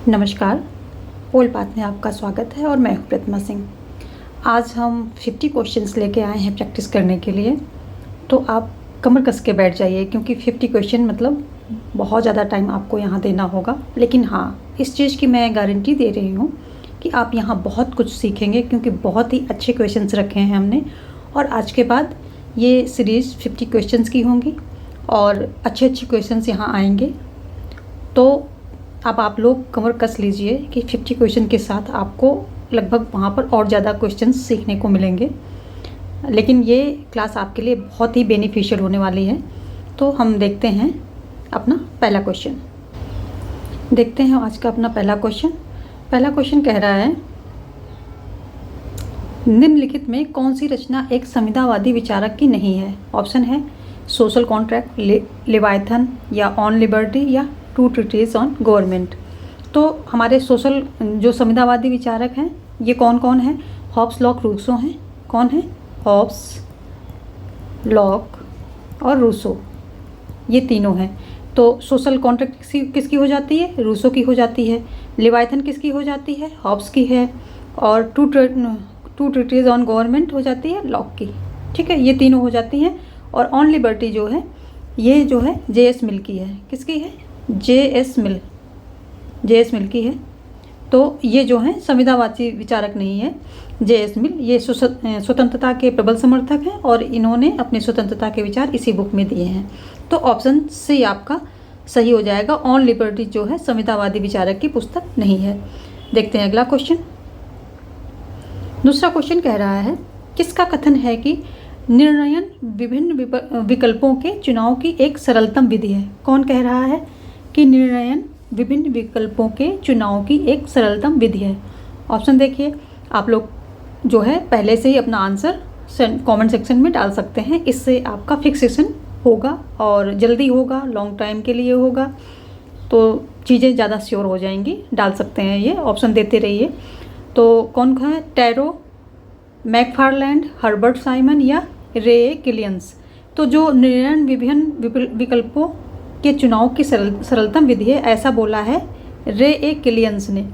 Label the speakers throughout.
Speaker 1: नमस्कार, पोल पाथ में आपका स्वागत है और मैं हूँ प्रतिमा सिंह। आज हम 50 क्वेश्चंस लेके आए हैं प्रैक्टिस करने के लिए। तो आप कमर कस के बैठ जाइए क्योंकि 50 क्वेश्चन मतलब बहुत ज़्यादा टाइम आपको यहाँ देना होगा। लेकिन हाँ, इस चीज़ की मैं गारंटी दे रही हूँ कि आप यहाँ बहुत कुछ सीखेंगे क्योंकि बहुत ही अच्छे क्वेश्चंस रखे हैं हमने। और आज के बाद ये सीरीज़ 50 क्वेश्चंस की होंगी और अच्छे क्वेश्चंस यहाँ आएंगे। तो अब आप लोग कमर कस लीजिए कि 50 क्वेश्चन के साथ आपको लगभग वहाँ पर और ज़्यादा क्वेश्चंस सीखने को मिलेंगे। लेकिन ये क्लास आपके लिए बहुत ही बेनिफिशियल होने वाली है। तो हम देखते हैं अपना पहला क्वेश्चन। देखते हैं आज का अपना पहला क्वेश्चन कह रहा है, निम्नलिखित में कौन सी रचना एक संविदावादी विचारक की नहीं है? ऑप्शन है सोशल कॉन्ट्रैक्ट, लेवायथन या ऑन लिबर्टी या टू ट्रीटीज ऑन गवर्नमेंट। तो हमारे सोशल जो संविदावादी विचारक हैं ये कौन कौन है? हॉब्स, लॉक, रूसो हैं। कौन है? हॉब्स, लॉक और रूसो, ये तीनों हैं। तो सोशल कॉन्ट्रैक्ट किसकी हो जाती है? रूसो की हो जाती है। लेवायथन किसकी हो जाती है? हॉब्स की है। और टू ट्रीटीज ऑन गवर्नमेंट हो जाती है लॉक की। ठीक है, ये तीनों हो जाती हैं। और ऑन लिबर्टी जो है ये जो है J.S. मिल की है। किसकी है? J.S. मिल की है। तो ये जो है संविदावादी विचारक नहीं है। J.S. मिल ये स्वतंत्रता के प्रबल समर्थक हैं और इन्होंने अपने स्वतंत्रता के विचार इसी बुक में दिए हैं। तो ऑप्शन सी आपका सही हो जाएगा। ऑन लिबर्टी जो है संविदावादी विचारक की पुस्तक नहीं है। देखते हैं अगला क्वेश्चन। दूसरा क्वेश्चन कह रहा है, किसका कथन है कि निर्णयन विभिन्न विकल्पों के चुनाव की एक सरलतम विधि है? कौन कह रहा है कि निर्णयन विभिन्न विकल्पों के चुनाव की एक सरलतम विधि है? ऑप्शन देखिए, आप लोग जो है पहले से ही अपना आंसर कमेंट सेक्शन में डाल सकते हैं। इससे आपका फिक्सेशन होगा और जल्दी होगा, लॉन्ग टाइम के लिए होगा, तो चीज़ें ज़्यादा श्योर हो जाएंगी। डाल सकते हैं, ये ऑप्शन देते रहिए। तो कौन है? टैरो, मैकफारलैंड, हर्बर्ट साइमन या रे किलियंस। तो जो निर्णय विभिन्न विकल्पों के चुनाव की सरलतम विधि है, ऐसा बोला है रे किलियंस ने।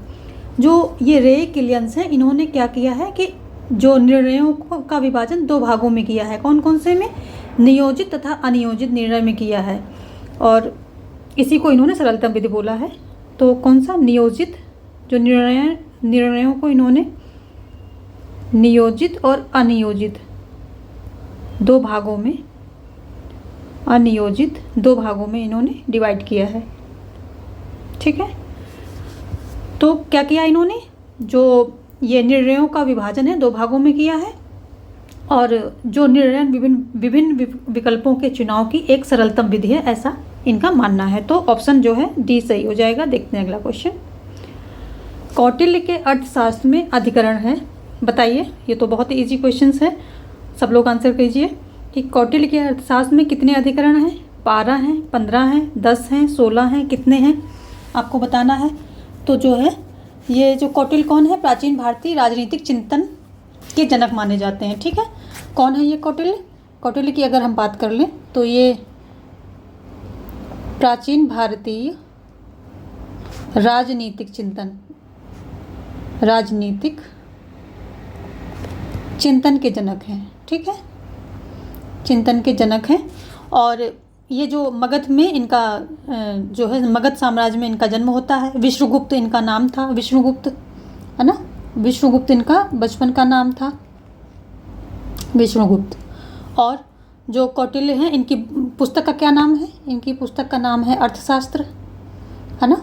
Speaker 1: जो ये रे किलियंस हैं, इन्होंने क्या किया है कि जो निर्णयों का विभाजन दो भागों में किया है। कौन कौन से में? नियोजित तथा अनियोजित निर्णय में किया है। और इसी को इन्होंने सरलतम विधि बोला है। तो कौन सा? नियोजित। जो निर्णयों को इन्होंने नियोजित और अनियोजित दो भागों में इन्होंने डिवाइड किया है। ठीक है, तो क्या किया इन्होंने? जो ये निर्णयों का विभाजन है दो भागों में किया है और जो निर्णय विभिन्न विकल्पों के चुनाव की एक सरलतम विधि है, ऐसा इनका मानना है। तो ऑप्शन जो है डी सही हो जाएगा। देखते हैं अगला क्वेश्चन। कौटिल्य के अर्थशास्त्र में अधिकरण है, बताइए। ये तो बहुत ही ईजी क्वेश्चन है, सब लोग आंसर कीजिए कि कौटिल्य के अर्थशास्त्र में कितने अधिकरण हैं? 12 हैं, 15 हैं, 10 हैं, 16 हैं, कितने हैं आपको बताना है। तो जो है ये जो कौटिल्य कौन है? प्राचीन भारतीय राजनीतिक चिंतन के जनक माने जाते हैं। ठीक है, कौन है ये कौटिल्य? कौटिल्य की अगर हम बात कर लें तो ये प्राचीन भारतीय राजनीतिक चिंतन के जनक हैं। ठीक है, चिंतन के जनक हैं। और ये जो मगध में इनका जो है मगध साम्राज्य में इनका जन्म होता है। विष्णुगुप्त इनका नाम था, विष्णुगुप्त है ना। विष्णुगुप्त इनका बचपन का नाम था, विष्णुगुप्त। और जो कौटिल्य हैं, इनकी पुस्तक का क्या नाम है? इनकी पुस्तक का नाम है अर्थशास्त्र, है ना।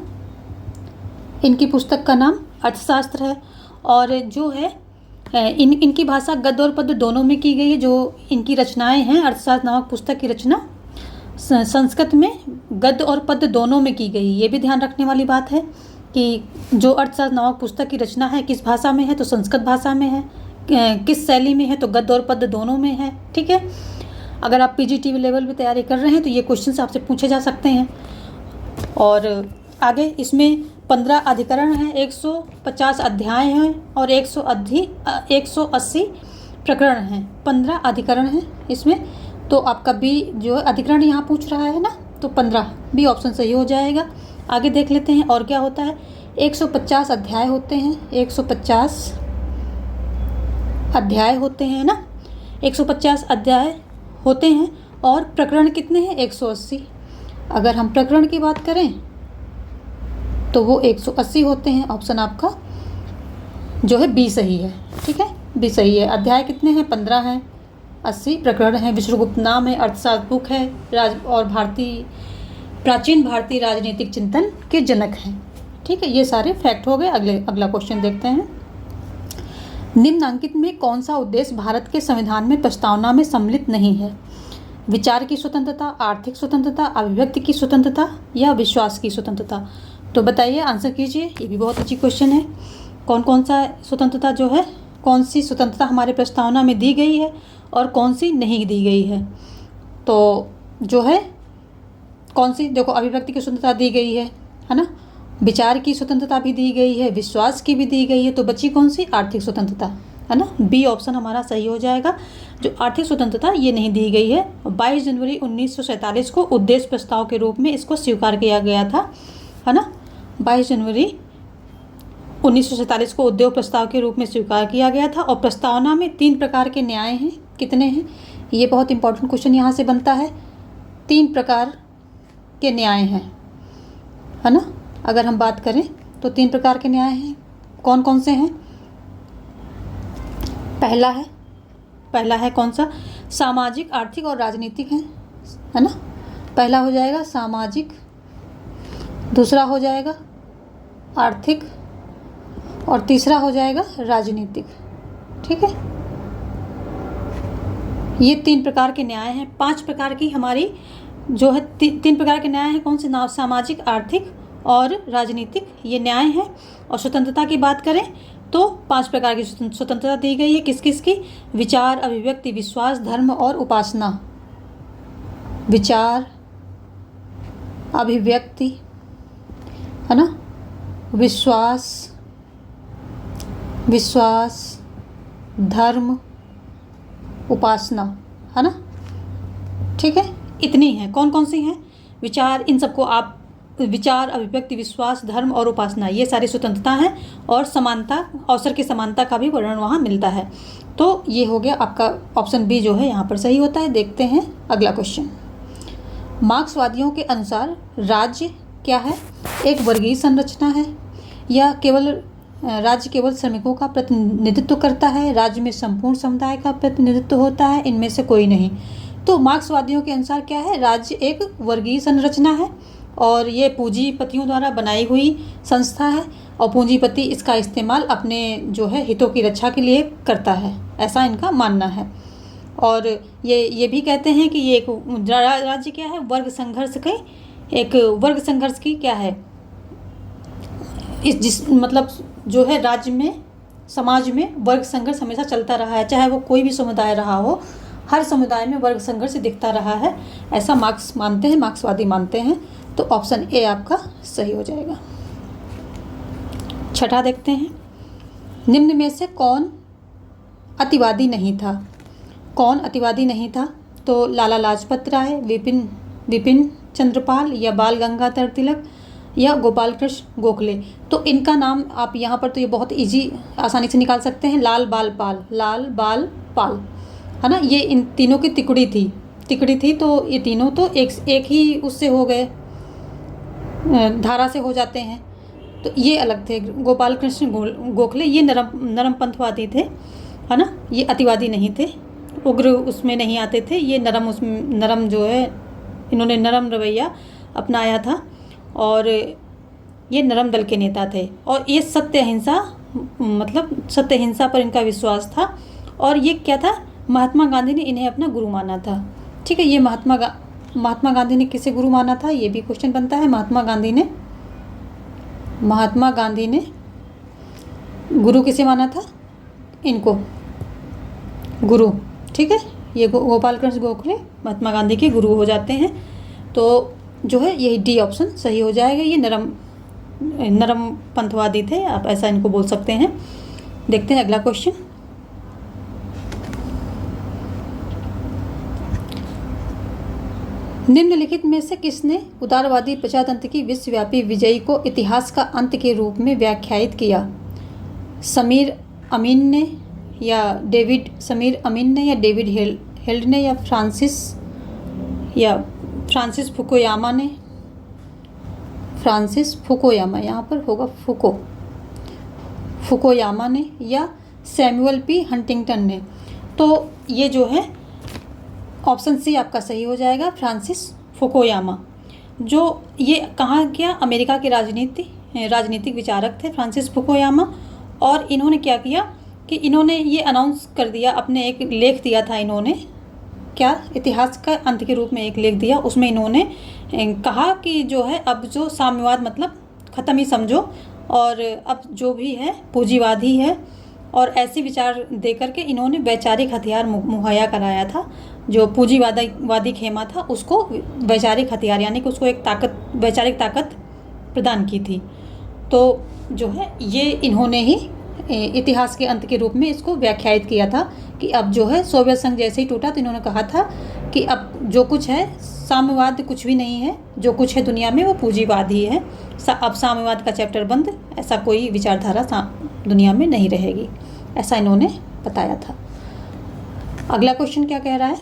Speaker 1: इनकी पुस्तक का नाम अर्थशास्त्र है। और जो है इनकी भाषा गद्य और पद्य दोनों में की गई है। जो इनकी रचनाएं हैं, अर्थशास्त्र नामक पुस्तक की रचना संस्कृत में गद्य और पद्य दोनों में की गई। ये भी ध्यान रखने वाली बात है कि जो अर्थशास्त्र नामक पुस्तक की रचना है किस भाषा में है? तो संस्कृत भाषा में है। किस शैली में है? तो गद्य और पद्य दोनों में है। ठीक है, अगर आप PGT लेवल में तैयारी कर रहे हैं तो ये क्वेश्चन आपसे पूछे जा सकते हैं। और आगे इसमें 15 अधिकरण हैं, 150 अध्याय हैं और 180 प्रकरण हैं। 15 अधिकरण हैं इसमें। तो आपका बी जो है अधिकरण यहाँ पूछ रहा है ना, तो 15 बी ऑप्शन सही हो जाएगा। आगे देख लेते हैं और क्या होता है। 150 अध्याय होते हैं, 150 अध्याय होते हैं ना, 150 अध्याय होते हैं। और प्रकरण कितने हैं? 180। अगर हम प्रकरण की बात करें तो वो 180 होते हैं। ऑप्शन आपका जो है बी सही है। ठीक है, बी सही है। अध्याय कितने हैं? 15 हैं। 80 प्रकरण हैं। विश्वगुप्त नाम है, अर्थशास्त्र बुक है, और प्राचीन भारतीय राजनीतिक चिंतन के जनक हैं। ठीक है, ये सारे फैक्ट हो गए। अगला क्वेश्चन देखते हैं। निम्नांकित में कौन सा उद्देश्य भारत के संविधान में प्रस्तावना में सम्मिलित नहीं है? विचार की स्वतंत्रता, आर्थिक स्वतंत्रता, अभिव्यक्ति की स्वतंत्रता या विश्वास की स्वतंत्रता? तो बताइए, आंसर कीजिए। ये भी बहुत अच्छी क्वेश्चन है। कौन कौन सा स्वतंत्रता जो है, कौन सी स्वतंत्रता हमारे प्रस्तावना में दी गई है और कौन सी नहीं दी गई है? तो जो है कौन सी, देखो, अभिव्यक्ति की स्वतंत्रता दी गई है ना, विचार की स्वतंत्रता भी दी गई है, विश्वास की भी दी गई है। तो बची कौन सी? आर्थिक स्वतंत्रता, है ना। बी ऑप्शन हमारा सही हो जाएगा। जो आर्थिक स्वतंत्रता ये नहीं दी गई है। 22 जनवरी 1947 को उद्देश्य प्रस्ताव के रूप में इसको स्वीकार किया गया था, है ना। 22 जनवरी 1947 को उद्योग प्रस्ताव के रूप में स्वीकार किया गया था। और प्रस्तावना में 3 प्रकार के न्याय हैं। कितने हैं? ये बहुत इंपॉर्टेंट क्वेश्चन यहाँ से बनता है। 3 प्रकार के न्याय हैं, है ना। अगर हम बात करें तो 3 प्रकार के न्याय हैं। कौन कौन से हैं? पहला है कौन सा? सामाजिक, आर्थिक और राजनीतिक है ना। पहला हो जाएगा सामाजिक, दूसरा हो जाएगा आर्थिक और तीसरा हो जाएगा राजनीतिक। ठीक है, ये 3 प्रकार के न्याय हैं। 5 प्रकार की हमारी जो है 3 प्रकार के न्याय हैं। कौन से? सामाजिक, आर्थिक और राजनीतिक, ये न्याय हैं। और स्वतंत्रता की बात करें तो 5 प्रकार की स्वतंत्रता दी गई है। किस किस की? विचार, अभिव्यक्ति, विश्वास, धर्म और उपासना। विचार, अभिव्यक्ति, है ना, विश्वास, धर्म, उपासना, है ना। ठीक है, इतनी है। कौन कौन सी हैं? विचार, इन सबको आप विचार, अभिव्यक्ति, विश्वास, धर्म और उपासना, ये सारी स्वतंत्रता हैं। और समानता, अवसर की समानता का भी वर्णन वहाँ मिलता है। तो ये हो गया आपका ऑप्शन बी जो है यहाँ पर सही होता है। देखते हैं अगला क्वेश्चन। मार्क्सवादियों के अनुसार राज्य क्या है? एक वर्गीय संरचना है या राज्य केवल श्रमिकों का प्रतिनिधित्व करता है? राज्य में संपूर्ण समुदाय का प्रतिनिधित्व होता है? इनमें से कोई नहीं। तो मार्क्सवादियों के अनुसार क्या है? राज्य एक वर्गीय संरचना है और ये पूंजीपतियों द्वारा बनाई हुई संस्था है। और पूंजीपति इसका इस्तेमाल अपने जो है हितों की रक्षा के लिए करता है, ऐसा इनका मानना है। और ये भी कहते हैं कि ये एक राज्य क्या है? वर्ग संघर्ष की क्या है, मतलब जो है राज्य में, समाज में वर्ग संघर्ष हमेशा चलता रहा है। चाहे वो कोई भी समुदाय रहा हो, हर समुदाय में वर्ग संघर्ष दिखता रहा है, ऐसा मार्क्सवादी मानते हैं। तो ऑप्शन ए आपका सही हो जाएगा। छठा देखते हैं। निम्न में से कौन अतिवादी नहीं था? कौन अतिवादी नहीं था? तो लाला लाजपत राय, विपिन चंद्रपाल या बाल गंगाधर तिलक या गोपाल कृष्ण गोखले। तो इनका नाम आप यहाँ पर तो ये बहुत इजी आसानी से निकाल सकते हैं। लाल बाल पाल, है ना। ये इन तीनों की तिकड़ी थी। तो ये तीनों तो एक ही उससे हो गए, धारा से हो जाते हैं। तो ये अलग थे। गोपाल कृष्ण गोखले ये नरम पंथवादी थे, है ना। ये अतिवादी नहीं थे, उग्र उसमें नहीं आते थे। ये नरम जो है, इन्होंने नरम रवैया अपनाया था और ये नरम दल के नेता थे। और ये सत्य अहिंसा पर इनका विश्वास था। और ये क्या था? महात्मा गांधी ने इन्हें अपना गुरु माना था। ठीक है, ये महात्मा गांधी ने किसे गुरु माना था? ये भी क्वेश्चन बनता है। महात्मा गांधी ने गुरु किसे माना था? इनको गुरु। ठीक है, ये गोपाल कृष्ण गोखले महात्मा गांधी के गुरु हो जाते हैं। तो जो है यही डी ऑप्शन सही हो जाएगा। ये नरम पंथवादी थे, आप ऐसा इनको बोल सकते हैं। देखते हैं अगला क्वेश्चन। निम्नलिखित में से किसने उदारवादी प्रजातंत्र की विश्वव्यापी विजयी को इतिहास का अंत के रूप में व्याख्यायित किया? समीर अमीन ने या डेविड हेल्ड ने या फ्रांसिस फुकुयामा ने? फ्रांसिस फुकुयामा, यहाँ पर होगा फुकुयामा ने या सैमुअल पी हंटिंगटन ने? तो ये जो है ऑप्शन सी आपका सही हो जाएगा, फ्रांसिस फुकुयामा। जो ये कहाँ क्या, अमेरिका के राजनीतिक विचारक थे फ्रांसिस फुकुयामा। और इन्होंने क्या किया कि इन्होंने ये अनाउंस कर दिया, अपने एक लेख दिया था इन्होंने, क्या, इतिहास का अंत के रूप में एक लेख दिया। उसमें इन्होंने कहा कि जो है अब जो साम्यवाद मतलब ख़त्म ही समझो, और अब जो भी है पूंजीवाद ही है। और ऐसे विचार दे करके इन्होंने वैचारिक हथियार मुहैया कराया था। जो पूंजीवादी खेमा था उसको वैचारिक हथियार यानी कि उसको एक वैचारिक ताकत प्रदान की थी। तो जो है ये इन्होंने ही इतिहास के अंत के रूप में इसको व्याख्यायित किया था कि अब जो है सोवियत संघ जैसे ही टूटा तो इन्होंने कहा था कि अब जो कुछ है साम्यवाद कुछ भी नहीं है, जो कुछ है दुनिया में वो पूंजीवाद ही है। अब साम्यवाद का चैप्टर बंद, ऐसा कोई विचारधारा दुनिया में नहीं रहेगी, ऐसा इन्होंने बताया था। अगला क्वेश्चन क्या कह रहा है,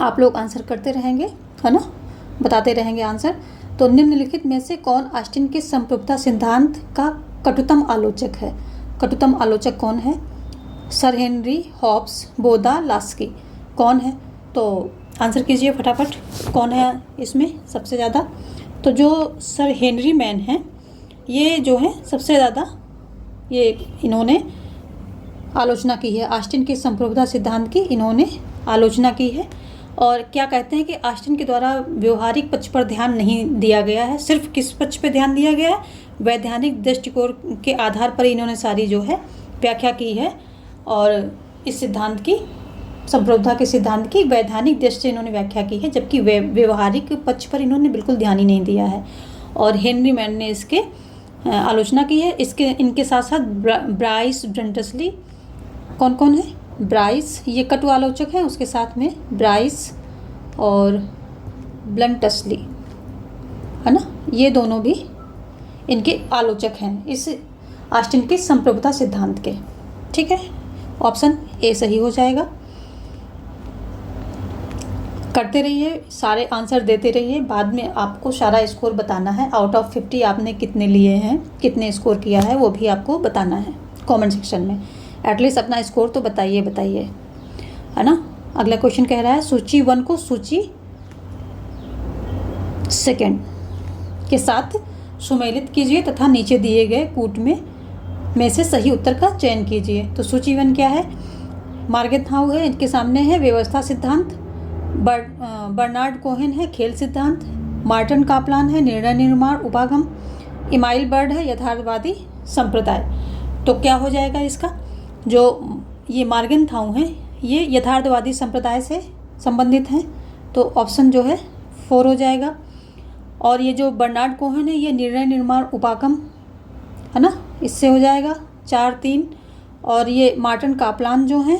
Speaker 1: आप लोग आंसर करते रहेंगे, है ना, बताते रहेंगे आंसर। तो निम्नलिखित में से कौन ऑस्टिन के संप्रभुता सिद्धांत का कटुतम आलोचक है? कटुतम आलोचक कौन है? सर हेनरी, हॉब्स, बोदा, लास्की, कौन है? तो आंसर कीजिए फटाफट, कौन है इसमें सबसे ज़्यादा? तो जो सर हेनरी मैन हैं ये जो है सबसे ज़्यादा ये इन्होंने आलोचना की है, ऑस्टिन के संप्रभुता सिद्धांत की इन्होंने आलोचना की है। और क्या कहते हैं कि ऑस्टिन के द्वारा व्यवहारिक पक्ष पर ध्यान नहीं दिया गया है, सिर्फ किस पक्ष पर ध्यान दिया गया है? वैधानिक दृष्टिकोण के आधार पर इन्होंने सारी जो है व्याख्या की है। और इस सिद्धांत की, संप्रभुता के सिद्धांत की वैधानिक दृष्टि से इन्होंने व्याख्या की है, जबकि व्यवहारिक पक्ष पर इन्होंने बिल्कुल ध्यान ही नहीं दिया है। और हेनरी मैन ने इसके आलोचना की है। इनके साथ साथ ब्राइस ब्रंटसली, कौन कौन है? ब्राइस, ये कटु आलोचक है, उसके साथ में ब्राइस और ब्लंटसली, है ना, ये दोनों भी इनके आलोचक हैं इस ऑस्टिन के संप्रभुता सिद्धांत के। ठीक है, ऑप्शन ए सही हो जाएगा। करते रहिए, सारे आंसर देते रहिए, बाद में आपको सारा स्कोर बताना है। आउट ऑफ 50 आपने कितने लिए हैं, कितने स्कोर किया है, वो भी आपको बताना है कमेंट सेक्शन में। एटलीस्ट अपना स्कोर तो बताइए, है ना। अगला क्वेश्चन कह रहा है, सूची 1 को सूची 2 के साथ सुमेलित कीजिए तथा नीचे दिए गए कूट में से सही उत्तर का चयन कीजिए। तो सूची 1 क्या है? मार्गेनहाउ है, इनके सामने है व्यवस्था सिद्धांत। बर्नार्ड कोहेन है, खेल सिद्धांत। मार्टिन कापलान है, निर्णय निर्माण उपागम। इमाइल बर्ड है, यथार्थवादी संप्रदाय। तो क्या हो जाएगा इसका? जो ये मार्गेनहाउ है ये यथार्थवादी संप्रदाय से संबंधित हैं, तो ऑप्शन जो है 4 हो जाएगा। और ये जो बर्नार्ड कोहेन है ये निर्णय निर्माण उपागम, है ना, इससे हो जाएगा 4-3। और ये मार्टिन कापलान जो हैं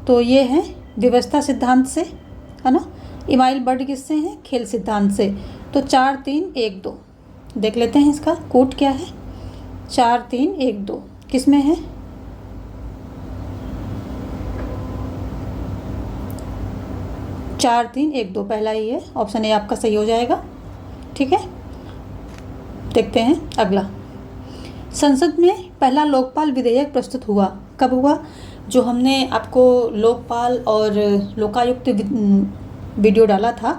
Speaker 1: तो ये हैं व्यवस्था सिद्धांत से, है ना। इमाइल बर्ड किससे हैं? खेल सिद्धांत से। तो 4-3-1-2 देख लेते हैं, इसका कोड क्या है? 4-3-1-2 किस में है? 4-3-1-2 पहला ही है, ऑप्शन ए आपका सही हो जाएगा। ठीक है, देखते हैं अगला। संसद में पहला लोकपाल विधेयक प्रस्तुत हुआ, कब हुआ? जो हमने आपको लोकपाल और लोकायुक्त वीडियो डाला था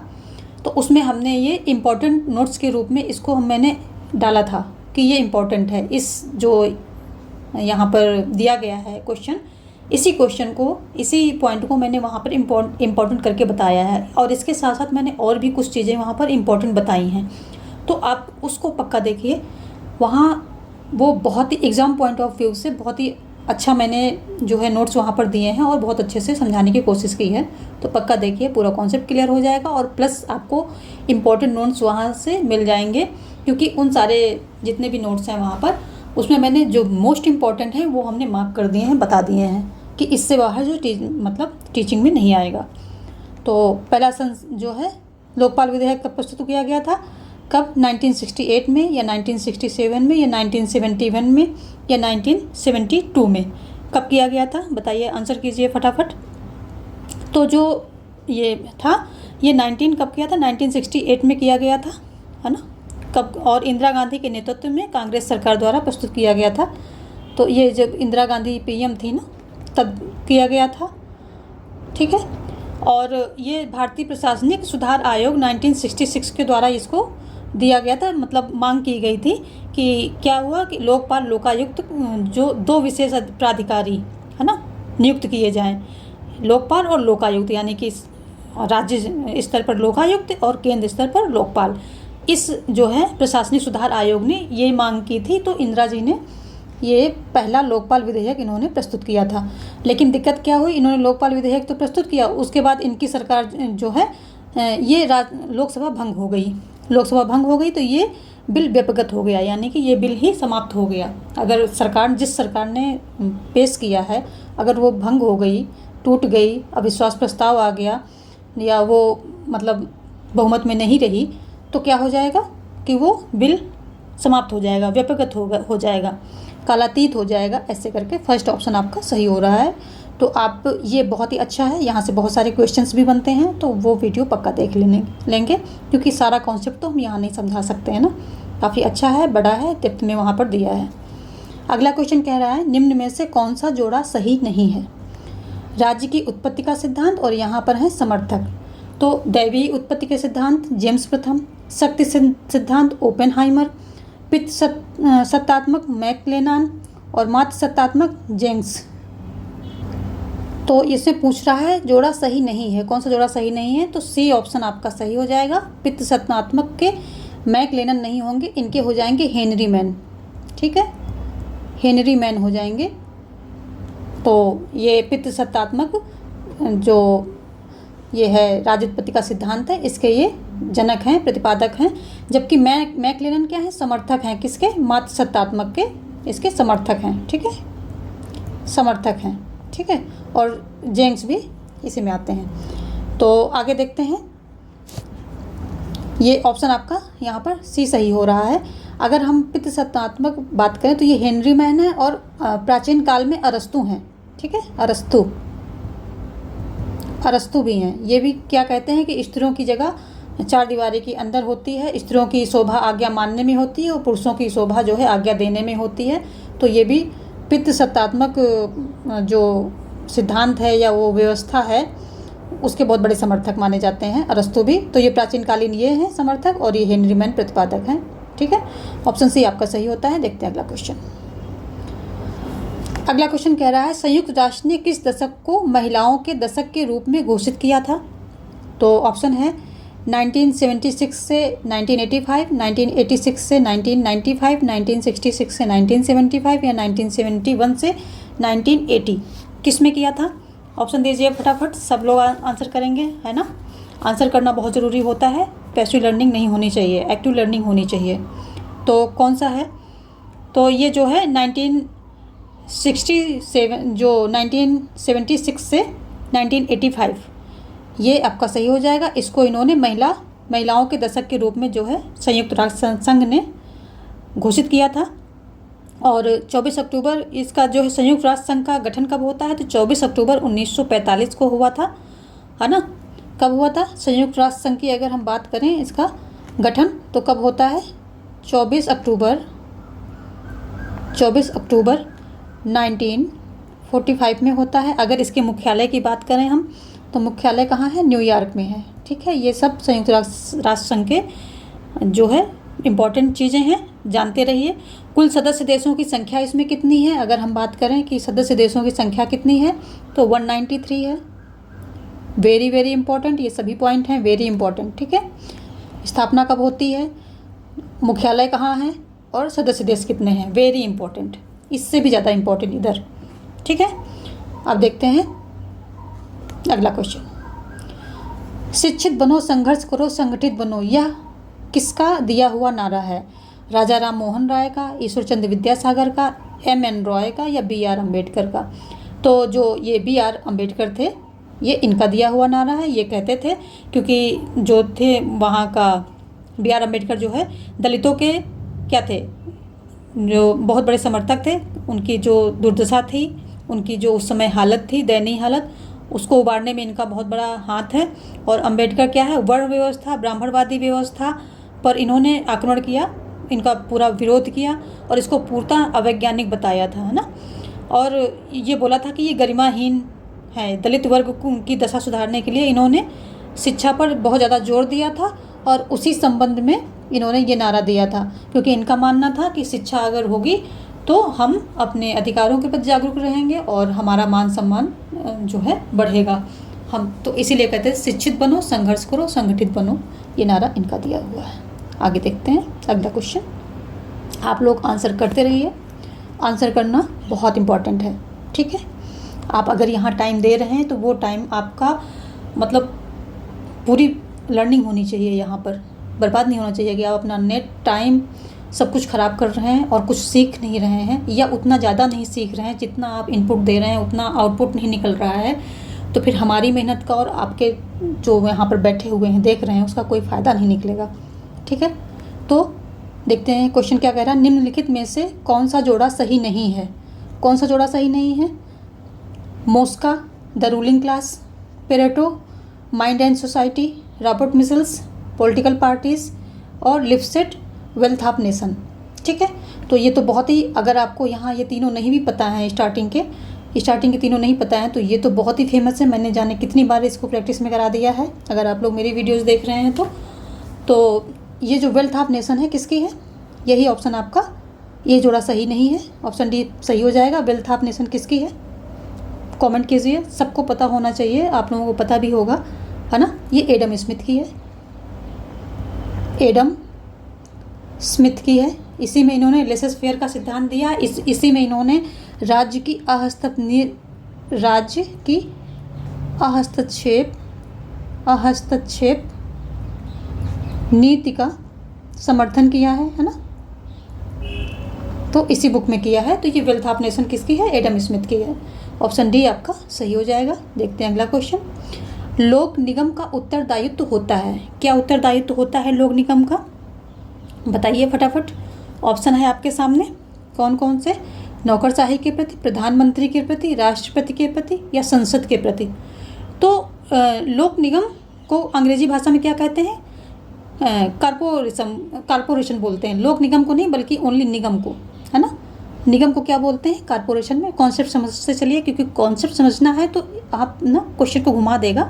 Speaker 1: तो उसमें हमने ये इम्पोर्टेंट नोट्स के रूप में इसको मैंने डाला था कि ये इम्पोर्टेंट है। इस जो यहाँ पर दिया गया है क्वेश्चन, इसी क्वेश्चन को, इसी पॉइंट को मैंने वहाँ पर इम्पोर्टेंट करके बताया है। और इसके साथ साथ मैंने और भी कुछ चीज़ें वहाँ पर इम्पोर्टेंट बताई हैं, तो आप उसको पक्का देखिए। वहाँ वो बहुत ही एग्ज़ाम पॉइंट ऑफ व्यू से बहुत ही अच्छा मैंने जो है नोट्स वहाँ पर दिए हैं और बहुत अच्छे से समझाने की कोशिश की है। तो पक्का देखिए, पूरा कॉन्सेप्ट क्लियर हो जाएगा और प्लस आपको इम्पोर्टेंट नोट्स वहाँ से मिल जाएंगे, क्योंकि उन सारे जितने भी नोट्स हैं वहाँ पर, उसमें मैंने जो मोस्ट इम्पॉर्टेंट है वो हमने मार्क कर दिए हैं, बता दिए हैं कि इससे बाहर जो मतलब टीचिंग में नहीं आएगा। तो तो पहला जो है लोकपाल विधेयक कब प्रस्तुत किया गया था? कब? 1968 में या 1967 में या 1971 में या 1972 में? कब किया गया था? बताइए, आंसर कीजिए फटाफट। तो जो ये था ये 19 कब किया था? 1968 में किया गया था, है ना? कब? और इंदिरा गांधी के नेतृत्व में कांग्रेस सरकार द्वारा प्रस्तुत किया गया था। तो ये जब इंदिरा गांधी पीएम थी ना, तब किया गया था, ठीक है। और ये भारतीय प्रशासनिक सुधार आयोग 1966 के द्वारा इसको दिया गया था, मतलब मांग की गई थी कि क्या हुआ कि लोकपाल लोकायुक्त जो 2 विशेष प्राधिकारी, है ना, नियुक्त किए जाएं, लोकपाल और लोकायुक्त, यानी कि राज्य स्तर पर लोकायुक्त और केंद्र स्तर पर लोकपाल। इस जो है प्रशासनिक सुधार आयोग ने ये मांग की थी, तो इंदिरा जी ने ये पहला लोकपाल विधेयक इन्होंने प्रस्तुत किया था। लेकिन दिक्कत क्या हुई, इन्होंने लोकपाल विधेयक तो प्रस्तुत किया, उसके बाद इनकी सरकार जो है ये लोकसभा भंग हो गई। लोकसभा भंग हो गई तो ये बिल व्यपगत हो गया, यानी कि ये बिल ही समाप्त हो गया। अगर जिस सरकार ने पेश किया है, अगर वो भंग हो गई, टूट गई, अविश्वास प्रस्ताव आ गया या वो मतलब बहुमत में नहीं रही, तो क्या हो जाएगा कि वो बिल समाप्त हो जाएगा, व्यपगत हो जाएगा, कालातीत हो जाएगा। ऐसे करके फर्स्ट ऑप्शन आपका सही हो रहा है। तो आप ये बहुत ही अच्छा है, यहाँ से बहुत सारे क्वेश्चंस भी बनते हैं, तो वो वीडियो पक्का देख लेंगे, क्योंकि सारा कॉन्सेप्ट तो हम यहाँ नहीं समझा सकते हैं ना। काफ़ी अच्छा है, बड़ा है, डेप्थ में वहाँ पर दिया है। अगला क्वेश्चन कह रहा है, निम्न में से कौन सा जोड़ा सही नहीं है? राज्य की उत्पत्ति का सिद्धांत, और यहाँ पर है समर्थक। तो दैवीय उत्पत्ति के सिद्धांत जेम्स प्रथम, शक्ति सिद्धांत ओपेनहाइमर, पित्त सत्तात्मक मैक्लेनान और मात्र सत्तात्मक जेंग्स। तो इसमें पूछ रहा है जोड़ा सही नहीं है, कौन सा जोड़ा सही नहीं है? तो सी ऑप्शन आपका सही हो जाएगा। पित्त सत्तात्मक के मैक्लेनन नहीं होंगे, इनके हो जाएंगे हेनरी मैन, ठीक है, हेनरी मैन हो जाएंगे। तो ये पित्त सत्तात्मक जो ये है राज्योत्पत्ति का सिद्धांत है, इसके ये जनक हैं, प्रतिपादक हैं। जबकि मैक्लेनन क्या है? समर्थक हैं, किसके? मात्र सत्तात्मक के इसके समर्थक हैं, ठीक है, समर्थक हैं, ठीक है। और जेंग्स भी इसी में आते हैं। तो आगे देखते हैं, ये ऑप्शन आपका यहाँ पर सी सही हो रहा है। अगर हम पित्त सत्तात्मक बात करें तो ये हेनरी मैन है और प्राचीन काल में अरस्तु हैं, ठीक है, अरस्तु भी हैं। ये भी क्या कहते हैं कि स्त्रियों की जगह 4 दीवारी के अंदर होती है, स्त्रियों की शोभा आज्ञा मानने में होती है और पुरुषों की शोभा जो है आज्ञा देने में होती है। तो ये भी पित्त सत्तात्मक जो सिद्धांत है या वो व्यवस्था है, उसके बहुत बड़े समर्थक माने जाते हैं अरस्तु भी। तो ये प्राचीन कालीन ये हैं समर्थक, और ये हेनरी मैन प्रतिपादक हैं, ठीक है। ऑप्शन सी आपका सही होता है। देखते हैं अगला क्वेश्चन। अगला क्वेश्चन कह रहा है, संयुक्त राष्ट्र ने किस दशक को महिलाओं के दशक के रूप में घोषित किया था? तो ऑप्शन है 1976 से 1985, 1986 से 1995, 1966 से 1975 या 1971 से 1980। किस में किया था? ऑप्शन दीजिए फटाफट, सब लोग आंसर करेंगे, है ना। आंसर करना बहुत ज़रूरी होता है, पैसिव लर्निंग नहीं होनी चाहिए, एक्टिव लर्निंग होनी चाहिए। तो कौन सा है? तो ये जो है 1967 जो 1976 से 1985, ये आपका सही हो जाएगा। इसको इन्होंने महिलाओं के दशक के रूप में जो है संयुक्त राष्ट्र संघ ने घोषित किया था। और 24 अक्टूबर इसका जो है संयुक्त राष्ट्र संघ का गठन कब होता है? तो 24 अक्टूबर 1945 को हुआ था, है ना। कब हुआ था संयुक्त राष्ट्र संघ की अगर हम बात करें इसका गठन, तो कब होता है? 24 अक्टूबर 1945 में होता है। अगर इसके मुख्यालय की बात करें हम, तो मुख्यालय कहाँ है? न्यूयॉर्क में है, ठीक है। ये सब संयुक्त राष्ट्र संघ के जो है इम्पॉर्टेंट चीज़ें हैं, जानते रहिए। कुल सदस्य देशों की संख्या इसमें कितनी है? अगर हम बात करें कि सदस्य देशों की संख्या कितनी है, तो 193 है। वेरी वेरी इंपॉर्टेंट, ये सभी पॉइंट हैं वेरी इंपॉर्टेंट, ठीक है। स्थापना कब होती है, मुख्यालय कहाँ है, और सदस्य देश कितने हैं, वेरी इंपॉर्टेंट। इससे भी ज़्यादा इंपॉर्टेंट इधर, ठीक है। अब देखते हैं अगला क्वेश्चन। शिक्षित बनो, संघर्ष करो, संगठित बनो, यह किसका दिया हुआ नारा है? राजा राम मोहन राय का, ईश्वर चंद्र विद्यासागर का, M.N. रॉय का या B.R. अम्बेडकर का? तो जो ये B.R. अम्बेडकर थे, ये इनका दिया हुआ नारा है। ये कहते थे क्योंकि जो थे वहाँ का B.R. अम्बेडकर जो है दलितों के क्या थे, जो बहुत बड़े समर्थक थे। उनकी जो दुर्दशा थी, उनकी जो उस समय हालत थी, दयनीय हालत, उसको उबारने में इनका बहुत बड़ा हाथ है। और अम्बेडकर क्या है, वर्ण व्यवस्था, ब्राह्मणवादी व्यवस्था पर इन्होंने आक्रमण किया, इनका पूरा विरोध किया और इसको पूर्णतः अवैज्ञानिक बताया था, है ना। और ये बोला था कि ये गरिमाहीन है। दलित वर्ग की दशा सुधारने के लिए इन्होंने शिक्षा पर बहुत ज़्यादा जोर दिया था और उसी संबंध में इन्होंने ये नारा दिया था, क्योंकि इनका मानना था कि शिक्षा अगर होगी तो हम अपने अधिकारों के प्रति जागरूक रहेंगे और हमारा मान सम्मान जो है बढ़ेगा। हम तो इसीलिए कहते हैं शिक्षित बनो, संघर्ष करो, संगठित बनो। ये नारा इनका दिया हुआ है। आगे देखते हैं अगला क्वेश्चन। आप लोग आंसर करते रहिए, आंसर करना बहुत इम्पॉर्टेंट है, ठीक है। आप अगर यहाँ टाइम दे रहे हैं तो वो टाइम आपका मतलब पूरी लर्निंग होनी चाहिए, यहाँ पर बर्बाद नहीं होना चाहिए कि आप अपना नेट टाइम सब कुछ ख़राब कर रहे हैं और कुछ सीख नहीं रहे हैं, या उतना ज़्यादा नहीं सीख रहे हैं जितना आप इनपुट दे रहे हैं उतना आउटपुट नहीं निकल रहा है। तो फिर हमारी मेहनत का और आपके जो यहाँ पर बैठे हुए हैं देख रहे हैं उसका कोई फ़ायदा नहीं निकलेगा, ठीक है। तो देखते हैं क्वेश्चन क्या कह रहा है। निम्नलिखित में से कौन सा जोड़ा सही नहीं है? कौन सा जोड़ा सही नहीं है? Mosca, the ruling class, Pareto, mind and society, Robert Michels, political parties और लिफसेट, वेल्थ ऑफ नेशन, ठीक है। तो ये तो बहुत ही, अगर आपको यहाँ ये तीनों नहीं भी पता है, स्टार्टिंग के तीनों नहीं पता है, तो ये तो बहुत ही फेमस है। मैंने जाने कितनी बार इसको प्रैक्टिस में करा दिया है, अगर आप लोग मेरी वीडियोस देख रहे हैं तो ये जो वेल्थ ऑफ नेशन है किसकी है? यही ऑप्शन आपका, ये जोड़ा सही नहीं है, ऑप्शन डी सही हो जाएगा। वेल्थ ऑफ नेशन किसकी है? कमेंट कीजिए, सबको पता होना चाहिए, आप लोगों को पता भी होगा, है ना। ये एडम स्मिथ की है, एडम स्मिथ की है। इसी में इन्होंने लेसेस फेयर का सिद्धांत दिया। इसी में इन्होंने राज्य की हस्तक्षेप नीति का समर्थन किया है ना। तो इसी बुक में किया है। तो ये वेल्थ ऑफ नेशन किसकी है? एडम स्मिथ की है। ऑप्शन डी आपका सही हो जाएगा। देखते हैं अगला क्वेश्चन। लोक निगम का उत्तरदायित्व होता है, क्या उत्तरदायित्व होता है लोक निगम का? बताइए फटाफट। ऑप्शन है आपके सामने, कौन कौन से? नौकरशाही के प्रति, प्रधानमंत्री के प्रति, राष्ट्रपति के प्रति या संसद के प्रति। तो लोक निगम को अंग्रेजी भाषा में क्या कहते हैं? कारपोरेशन बोलते हैं। लोक निगम को नहीं, बल्कि ओनली निगम को, है ना। निगम को क्या बोलते हैं? कारपोरेशन में। कॉन्सेप्ट समझते चलिए, क्योंकि कॉन्सेप्ट समझना है तो आप ना क्वेश्चन को घुमा देगा,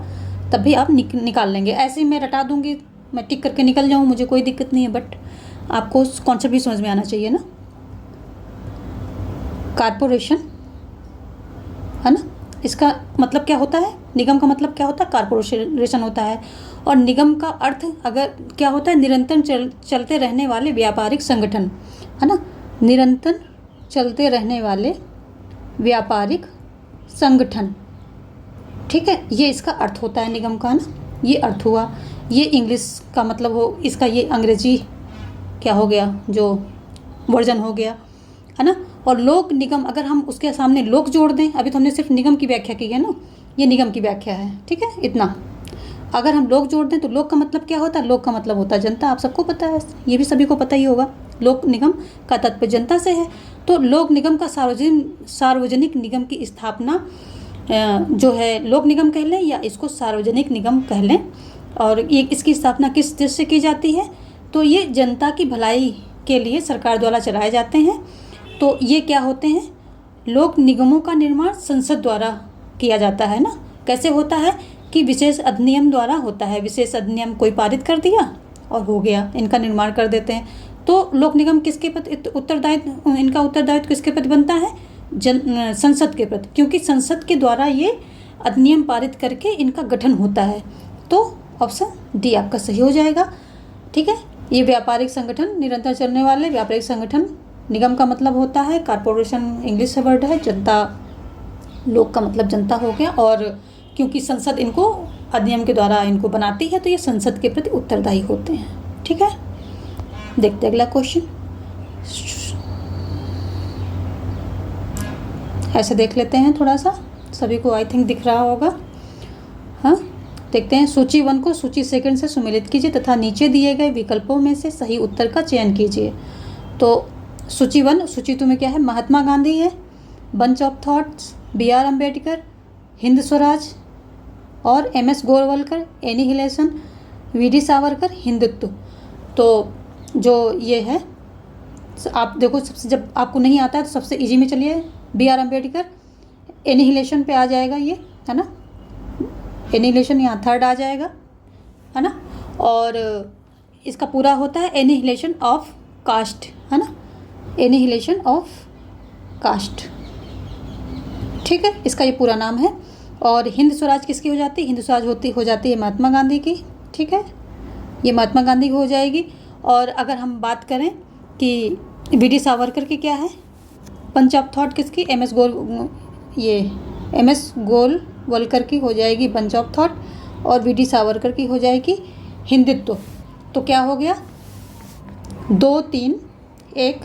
Speaker 1: तब भी आप निकाल लेंगे। ऐसे ही मैं रटा दूंगी, मैं टिक करके निकल जाऊँ, मुझे कोई दिक्कत नहीं है, बट आपको कॉन्सेप्ट भी समझ में आना चाहिए ना। कारपोरेशन, है ना, इसका मतलब क्या होता है? निगम का मतलब क्या होता है? कारपोरेशन होता है। और निगम का अर्थ अगर क्या होता है? निरंतर चलते रहने वाले व्यापारिक संगठन, है ना। निरंतर चलते रहने वाले व्यापारिक संगठन, ठीक है, ये इसका अर्थ होता है निगम का ना। ये अर्थ हुआ, ये इंग्लिश का मतलब हो, इसका ये अंग्रेजी क्या हो गया, जो वर्जन हो गया, है ना। और लोक निगम, अगर हम उसके सामने लोक जोड़ दें, अभी तो हमने सिर्फ निगम की व्याख्या की है ना, ये निगम की व्याख्या है, ठीक है, इतना। अगर हम लोक जोड़ दें तो लोक का मतलब क्या होता है? लोक का मतलब होता है जनता, आप सबको पता है, ये भी सभी को पता ही होगा। लोक निगम का तात्पर्य जनता से है। तो लोक निगम का सार्वजनिक निगम की स्थापना जो है लोक निगम कह लें या इसको सार्वजनिक निगम कह लें। और ये इसकी स्थापना किस देश से की जाती है? तो ये जनता की भलाई के लिए सरकार द्वारा चलाए जाते हैं। तो ये क्या होते हैं? लोक निगमों का निर्माण संसद द्वारा किया जाता है ना। कैसे होता है? कि विशेष अधिनियम द्वारा होता है। विशेष अधिनियम कोई पारित कर दिया और हो गया, इनका निर्माण कर देते हैं। तो लोक निगम किसके प्रति उत्तरदायित्व, इनका उत्तरदायित्व किसके प्रति बनता है? संसद के प्रति, क्योंकि संसद के द्वारा ये अधिनियम पारित करके इनका गठन होता है। तो ऑप्शन डी आपका सही हो जाएगा, ठीक है। ये व्यापारिक संगठन, निरंतर चलने वाले व्यापारिक संगठन। निगम का मतलब होता है कारपोरेशन, इंग्लिश से वर्ड है। जनता, लोक का मतलब जनता हो गया। और क्योंकि संसद इनको अधिनियम के द्वारा इनको बनाती है, तो ये संसद के प्रति उत्तरदायी होते हैं, ठीक है। देखते हैं अगला क्वेश्चन। ऐसे देख लेते हैं थोड़ा सा, सभी को आई थिंक दिख रहा होगा। हाँ, देखते हैं। सूची 1 को सूची 2 से सुमेलित कीजिए तथा नीचे दिए गए विकल्पों में से सही उत्तर का चयन कीजिए। तो सूची 1, सूची 2 में क्या है? महात्मा गांधी है, bunch of thoughts, B.R. Ambedkar, Hind Swaraj और MS Golwalkar, annihilation, V.D. Savarkar, Hindutva. तो जो ये है, आप देखो, सबसे जब आपको नहीं आता है तो सबसे इजी में चलिए, B.R. अम्बेडकर, एनिहिलेशन पे आ जाएगा ये, है ना, एनिहिलेशन यहाँ थर्ड आ जाएगा, है ना। और इसका पूरा होता है एनिहिलेशन ऑफ कास्ट, है ना, एनिहिलेशन ऑफ कास्ट, ठीक है, इसका ये पूरा नाम है। और हिंद स्वराज किसकी हो जाती है? हिंद स्वराज हो जाती है महात्मा गांधी की, ठीक है, ये महात्मा गांधी की हो जाएगी। और अगर हम बात करें कि V.D. सावरकर की क्या है? पंच ऑफ थॉट किसकी? MS गोलवलकर की हो जाएगी पंच ऑफ थॉट, और V.D. सावरकर की हो जाएगी हिंदुत्व। तो क्या हो गया? 2 3 1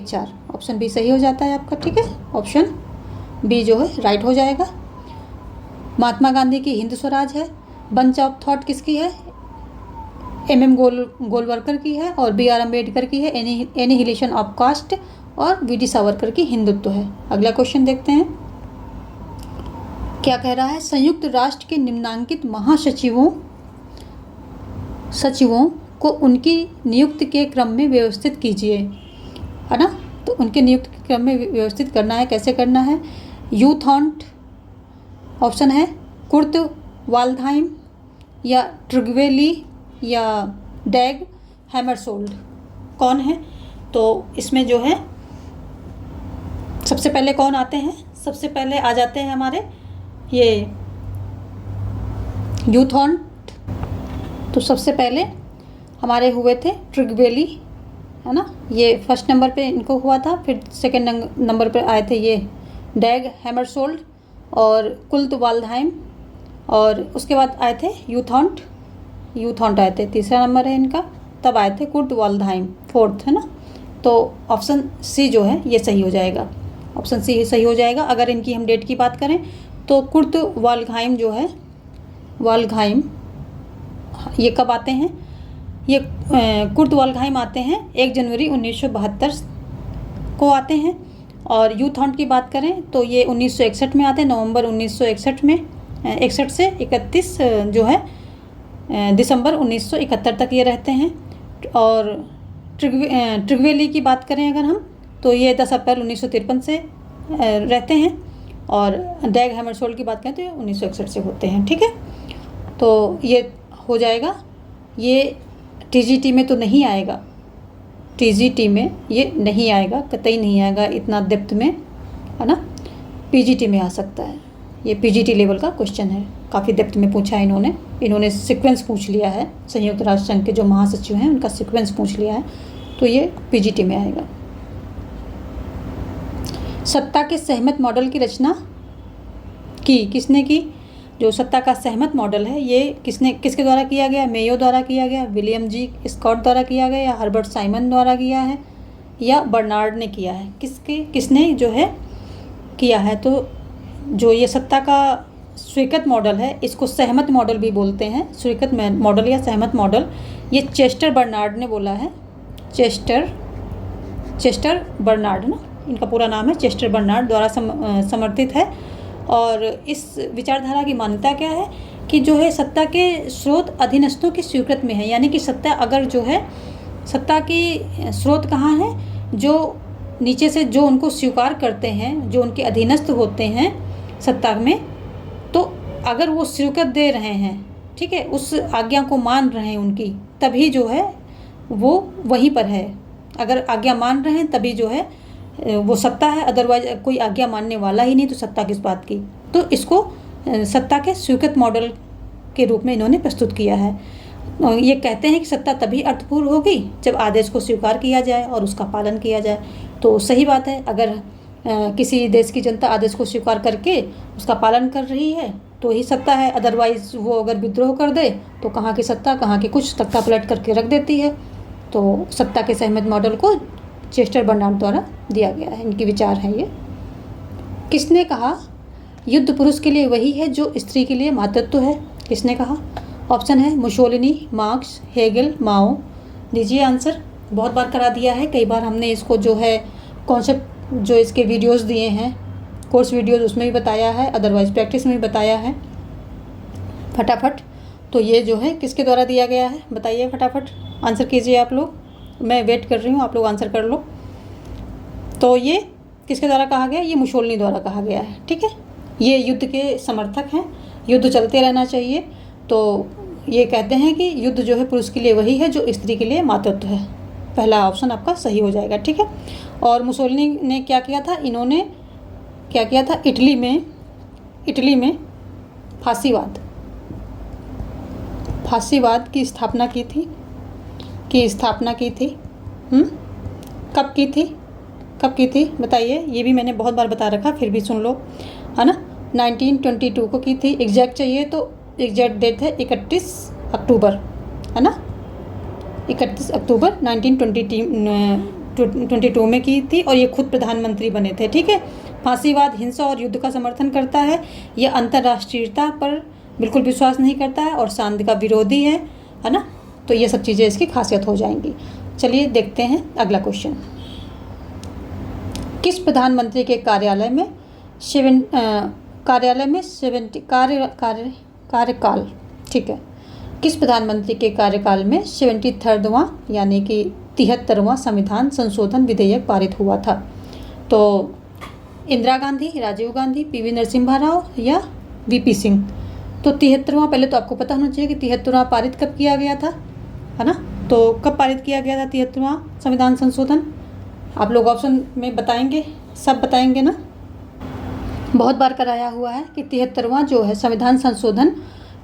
Speaker 1: 4, ऑप्शन बी सही हो जाता है आपका, ठीक है, ऑप्शन बी जो है राइट हो जाएगा। महात्मा गांधी की हिंद स्वराज है, बंच ऑफ थॉट किसकी है? MM गोलवलकर की है, और B.R. अम्बेडकर की है एनिहिलेशन ऑफ कास्ट, और V.D. सावरकर की हिंदुत्व है। अगला क्वेश्चन देखते हैं क्या कह रहा है। संयुक्त राष्ट्र के निम्नांकित महासचिवों को उनकी नियुक्ति के क्रम में व्यवस्थित कीजिए, है ना। तो उनके नियुक्ति के क्रम में व्यवस्थित करना है, कैसे करना है? यूथॉन्ट ऑप्शन है, कुर्ट वाल्डहाइम या ट्रिग्वे ली या डैग हैमरशोल्ड, कौन है? तो इसमें जो है सबसे पहले कौन आते हैं? सबसे पहले आ जाते हैं हमारे ये यूथॉन्ट। तो सबसे पहले हमारे हुए थे ट्रिग्वे ली, है ना, ये फर्स्ट नंबर पे इनको हुआ था। फिर सेकंड नंबर पे आए थे ये डैग हैमरशोल्ड और कुर्ट वाल्डहाइम, और उसके बाद आए थे यूथॉन्ट आए थे, तीसरा नंबर है इनका। तब आए थे कुर्ट वाल्डहाइम, फोर्थ, है ना। तो ऑप्शन सी जो है ये सही हो जाएगा, ऑप्शन सी सही हो जाएगा। अगर इनकी हम डेट की बात करें तो कुर्ट वाल्डहाइम जो है, वाल्डहाइम ये कब आते हैं? ये कुर्ट वाल्डहाइम आते हैं 1 जनवरी 1972 को आते हैं। और यूथॉन्ट की बात करें तो ये 1961 में आते हैं, नवंबर 1961 में, 61 से 31 जो है दिसंबर 1971 तक ये रहते हैं। और ट्रिग्वे ली की बात करें अगर हम, तो ये 10 अप्रैल 1953 से रहते हैं। और डैग हैमरशोल्ड की बात करें तो ये 1961 से होते हैं, ठीक है। तो ये हो जाएगा, ये TGT में तो नहीं आएगा, TGT में ये नहीं आएगा, कतई नहीं आएगा इतना डेप्थ में, है ना। PGT में आ सकता है, ये PGT लेवल का क्वेश्चन है, काफ़ी डेप्थ में पूछा है इन्होंने सीक्वेंस पूछ लिया है, संयुक्त राष्ट्र संघ के जो महासचिव हैं उनका सीक्वेंस पूछ लिया है, तो ये PGT में आएगा। सत्ता के सहमत मॉडल की रचना किसने की? जो सत्ता का सहमत मॉडल है ये किसके द्वारा किया गया? मेयो द्वारा किया गया, विलियम जी स्कॉट द्वारा किया गया, या हर्बर्ट साइमन द्वारा किया है, या बर्नार्ड ने किया है? किसने जो है किया है? तो जो ये सत्ता का स्वीकृत मॉडल है, इसको सहमत मॉडल भी बोलते हैं, स्वीकृत मॉडल या सहमत मॉडल, ये चेस्टर बर्नार्ड ने बोला है। चेस्टर बर्नार्ड ना, इनका पूरा नाम है, चेस्टर बर्नार्ड द्वारा समर्थित है। और इस विचारधारा की मान्यता क्या है कि जो है सत्ता के स्रोत अधीनस्थों की स्वीकृत में है, यानी कि सत्ता अगर जो है, सत्ता की स्रोत कहाँ है? जो नीचे से जो उनको स्वीकार करते हैं, जो उनके अधीनस्थ होते हैं सत्ता में, तो अगर वो स्वीकृत दे रहे हैं, ठीक है, उस आज्ञा को मान रहे हैं उनकी, तभी जो है वो वहीं पर है। अगर आज्ञा मान रहे हैं तभी जो है वो सत्ता है, अदरवाइज कोई आज्ञा मानने वाला ही नहीं तो सत्ता किस बात की। तो इसको सत्ता के स्वीकृत मॉडल के रूप में इन्होंने प्रस्तुत किया है। ये कहते हैं कि सत्ता तभी अर्थपूर्ण होगी जब आदेश को स्वीकार किया जाए और उसका पालन किया जाए। तो सही बात है, अगर किसी देश की जनता आदेश को स्वीकार करके उसका पालन कर रही है तो ही सत्ता है, अदरवाइज वो अगर विद्रोह कर दे तो कहाँ की सत्ता, कहाँ की कुछ, तख्ता पलट करके रख देती है। तो सत्ता के सहमत मॉडल को चेस्टर बर्नार्ड द्वारा दिया गया है, इनकी विचार है ये। किसने कहा युद्ध पुरुष के लिए वही है जो स्त्री के लिए मातृत्व है, किसने कहा? ऑप्शन है मुसोलिनी, मार्क्स, हेगल, माओ। दीजिए आंसर। बहुत बार करा दिया है, कई बार हमने इसको जो है कॉन्सेप्ट जो इसके वीडियोस दिए हैं, कोर्स वीडियोस, उसमें भी बताया है, अदरवाइज प्रैक्टिस में भी बताया है। फटाफट तो ये जो है किसके द्वारा दिया गया है, बताइए फटाफट आंसर कीजिए आप लोग, मैं वेट कर रही हूँ, आप लोग आंसर कर लो। तो ये किसके द्वारा कहा गया? ये मुसोलिनी द्वारा कहा गया है, ठीक है। ये युद्ध के समर्थक हैं, युद्ध चलते रहना चाहिए। तो ये कहते हैं कि युद्ध जो है पुरुष के लिए वही है जो स्त्री के लिए मातृत्व है। पहला ऑप्शन आपका सही हो जाएगा, ठीक है। और मुसोलिनी ने क्या किया था? इन्होंने क्या किया था? इटली में फांसीवाद की स्थापना की थी। कब की थी बताइए? ये भी मैंने बहुत बार बता रखा, फिर भी सुन लो, है ना। 1922 को की थी। एग्जैक्ट चाहिए तो एग्जैक्ट डेट है 31 अक्टूबर, है ना। 31 अक्टूबर 1922 में की थी और ये खुद प्रधानमंत्री बने थे, ठीक है। फांसीवाद हिंसा और युद्ध का समर्थन करता है, यह अंतर्राष्ट्रीयता पर बिल्कुल विश्वास नहीं करता है और शांति का विरोधी है ना। तो ये सब चीज़ें इसकी खासियत हो जाएंगी। चलिए देखते हैं अगला क्वेश्चन। किस प्रधानमंत्री के कार्यकाल, ठीक है, किस प्रधानमंत्री के कार्यकाल में 73वां यानी कि 73वां संविधान संशोधन विधेयक पारित हुआ था? तो इंदिरा गांधी, राजीव गांधी, पीवी नरसिम्हा राव या वीपी सिंह? तो 73वां, पहले तो आपको पता होना चाहिए कि 73वां पारित कब किया गया था, है ना। तो कब पारित किया गया था 73वां संविधान संशोधन? आप लोग ऑप्शन में बताएंगे, सब बताएंगे ना। बहुत बार कराया हुआ है कि 73वां जो है संविधान संशोधन,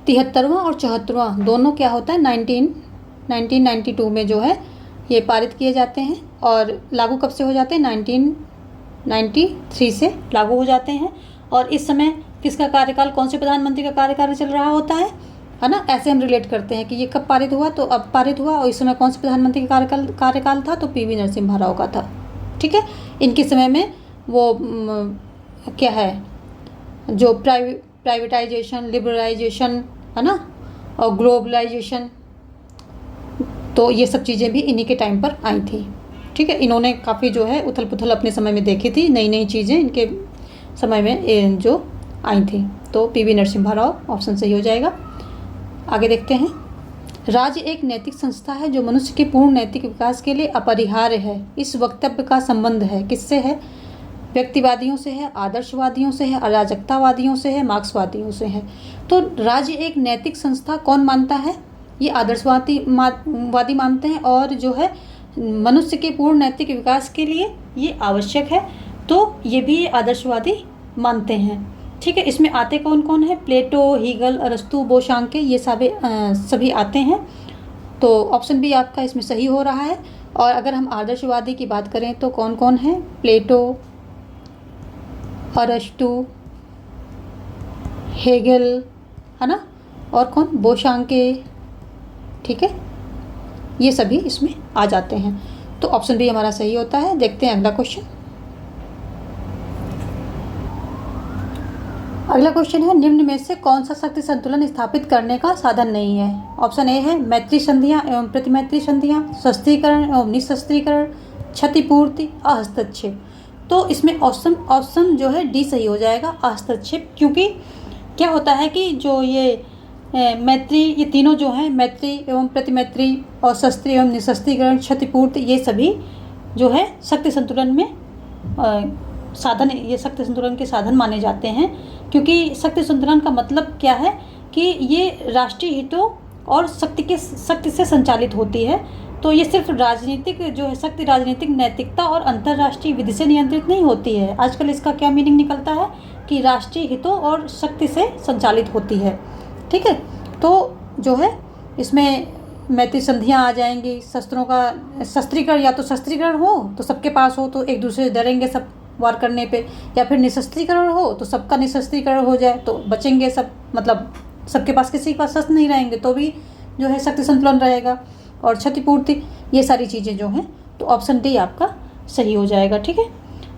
Speaker 1: 73वां और 74वां दोनों क्या होता है 1992 में जो है ये पारित किए जाते हैं। और लागू कब से हो जाते हैं? 1993 से लागू हो जाते हैं। और इस समय किसका कार्यकाल, कौन से प्रधानमंत्री का कार्यकाल चल रहा होता है ना। ऐसे हम रिलेट करते हैं कि ये कब पारित हुआ, तो अब पारित हुआ। और इस समय कौन से प्रधानमंत्री का कार्यकाल था? तो पीवी नरसिम्हा राव का था, ठीक है। इनके समय में वो क्या है जो प्राइवेटाइजेशन, लिबरलाइजेशन, है ना, और ग्लोबलाइजेशन, तो ये सब चीज़ें भी इन्हीं के टाइम पर आई थी, ठीक है। इन्होंने काफ़ी जो है उथल पुथल अपने समय में देखी थी, नई नई चीज़ें इनके समय में जो आई थी। तो पीवी नरसिम्हा राव ऑप्शन सही हो जाएगा। आगे देखते हैं। राज्य एक नैतिक संस्था है जो मनुष्य के पूर्ण नैतिक विकास के लिए अपरिहार्य है। इस वक्तव्य का संबंध है किससे है? व्यक्तिवादियों से है, आदर्शवादियों से है, अराजकतावादियों से है, मार्क्सवादियों से है। तो राज्य एक नैतिक संस्था कौन मानता है? ये आदर्शवादी मानते हैं, और जो है मनुष्य के पूर्ण नैतिक विकास के लिए ये आवश्यक है, तो ये भी आदर्शवादी मानते हैं, ठीक है। इसमें आते कौन कौन है? प्लेटो, हीगल, अरस्तु, बोशांके, ये सभी आते हैं। तो ऑप्शन बी आपका इसमें सही हो रहा है। और अगर हम आदर्शवादी की बात करें तो कौन कौन है? प्लेटो, अरस्तु, हेगल, है ना, और कौन? बोशांके, ठीक है। ये सभी इसमें आ जाते हैं, तो ऑप्शन बी हमारा सही होता है। देखते हैं अगला क्वेश्चन। अगला क्वेश्चन है, निम्न में से कौन सा शक्ति संतुलन स्थापित करने का साधन नहीं है? ऑप्शन ए है मैत्री संधियां एवं प्रतिमैत्री संधियां, शस्त्रीकरण एवं निशस्त्रीकरण, क्षतिपूर्ति, हस्तक्षेप। तो इसमें ऑप्शन जो है डी सही हो जाएगा, हस्तक्षेप। क्योंकि क्या होता है कि जो ये मैत्री, ये तीनों जो हैं, मैत्री एवं प्रतिमैत्री और शस्त्री एवं निशस्त्रीकरण, क्षतिपूर्ति, ये सभी जो है शक्ति संतुलन में साधन, ये शक्ति संतुलन के साधन माने जाते हैं। क्योंकि शक्ति संतुलन का मतलब क्या है कि ये राष्ट्रीय हितों और शक्ति से संचालित होती है। तो ये सिर्फ राजनीतिक जो है शक्ति, राजनीतिक नैतिकता और अंतर्राष्ट्रीय विधि से नियंत्रित नहीं होती है। आजकल इसका क्या मीनिंग निकलता है कि राष्ट्रीय हितों और शक्ति से संचालित होती है, ठीक है। तो जो है इसमें मैत्री संधियाँ आ जाएंगी, शस्त्रों का शस्त्रीकरण, या तो शस्त्रीकरण हो तो सबके पास हो तो एक दूसरे से डरेंगे सब वार करने पे, या फिर निशस्त्रीकरण हो तो सबका निशस्त्रीकरण हो जाए तो बचेंगे सब, मतलब सबके पास किसी के पास शस्त्र नहीं रहेंगे तो भी जो है शक्ति संतुलन रहेगा। और क्षतिपूर्ति, ये सारी चीज़ें जो हैं, तो ऑप्शन डी आपका सही हो जाएगा, ठीक है।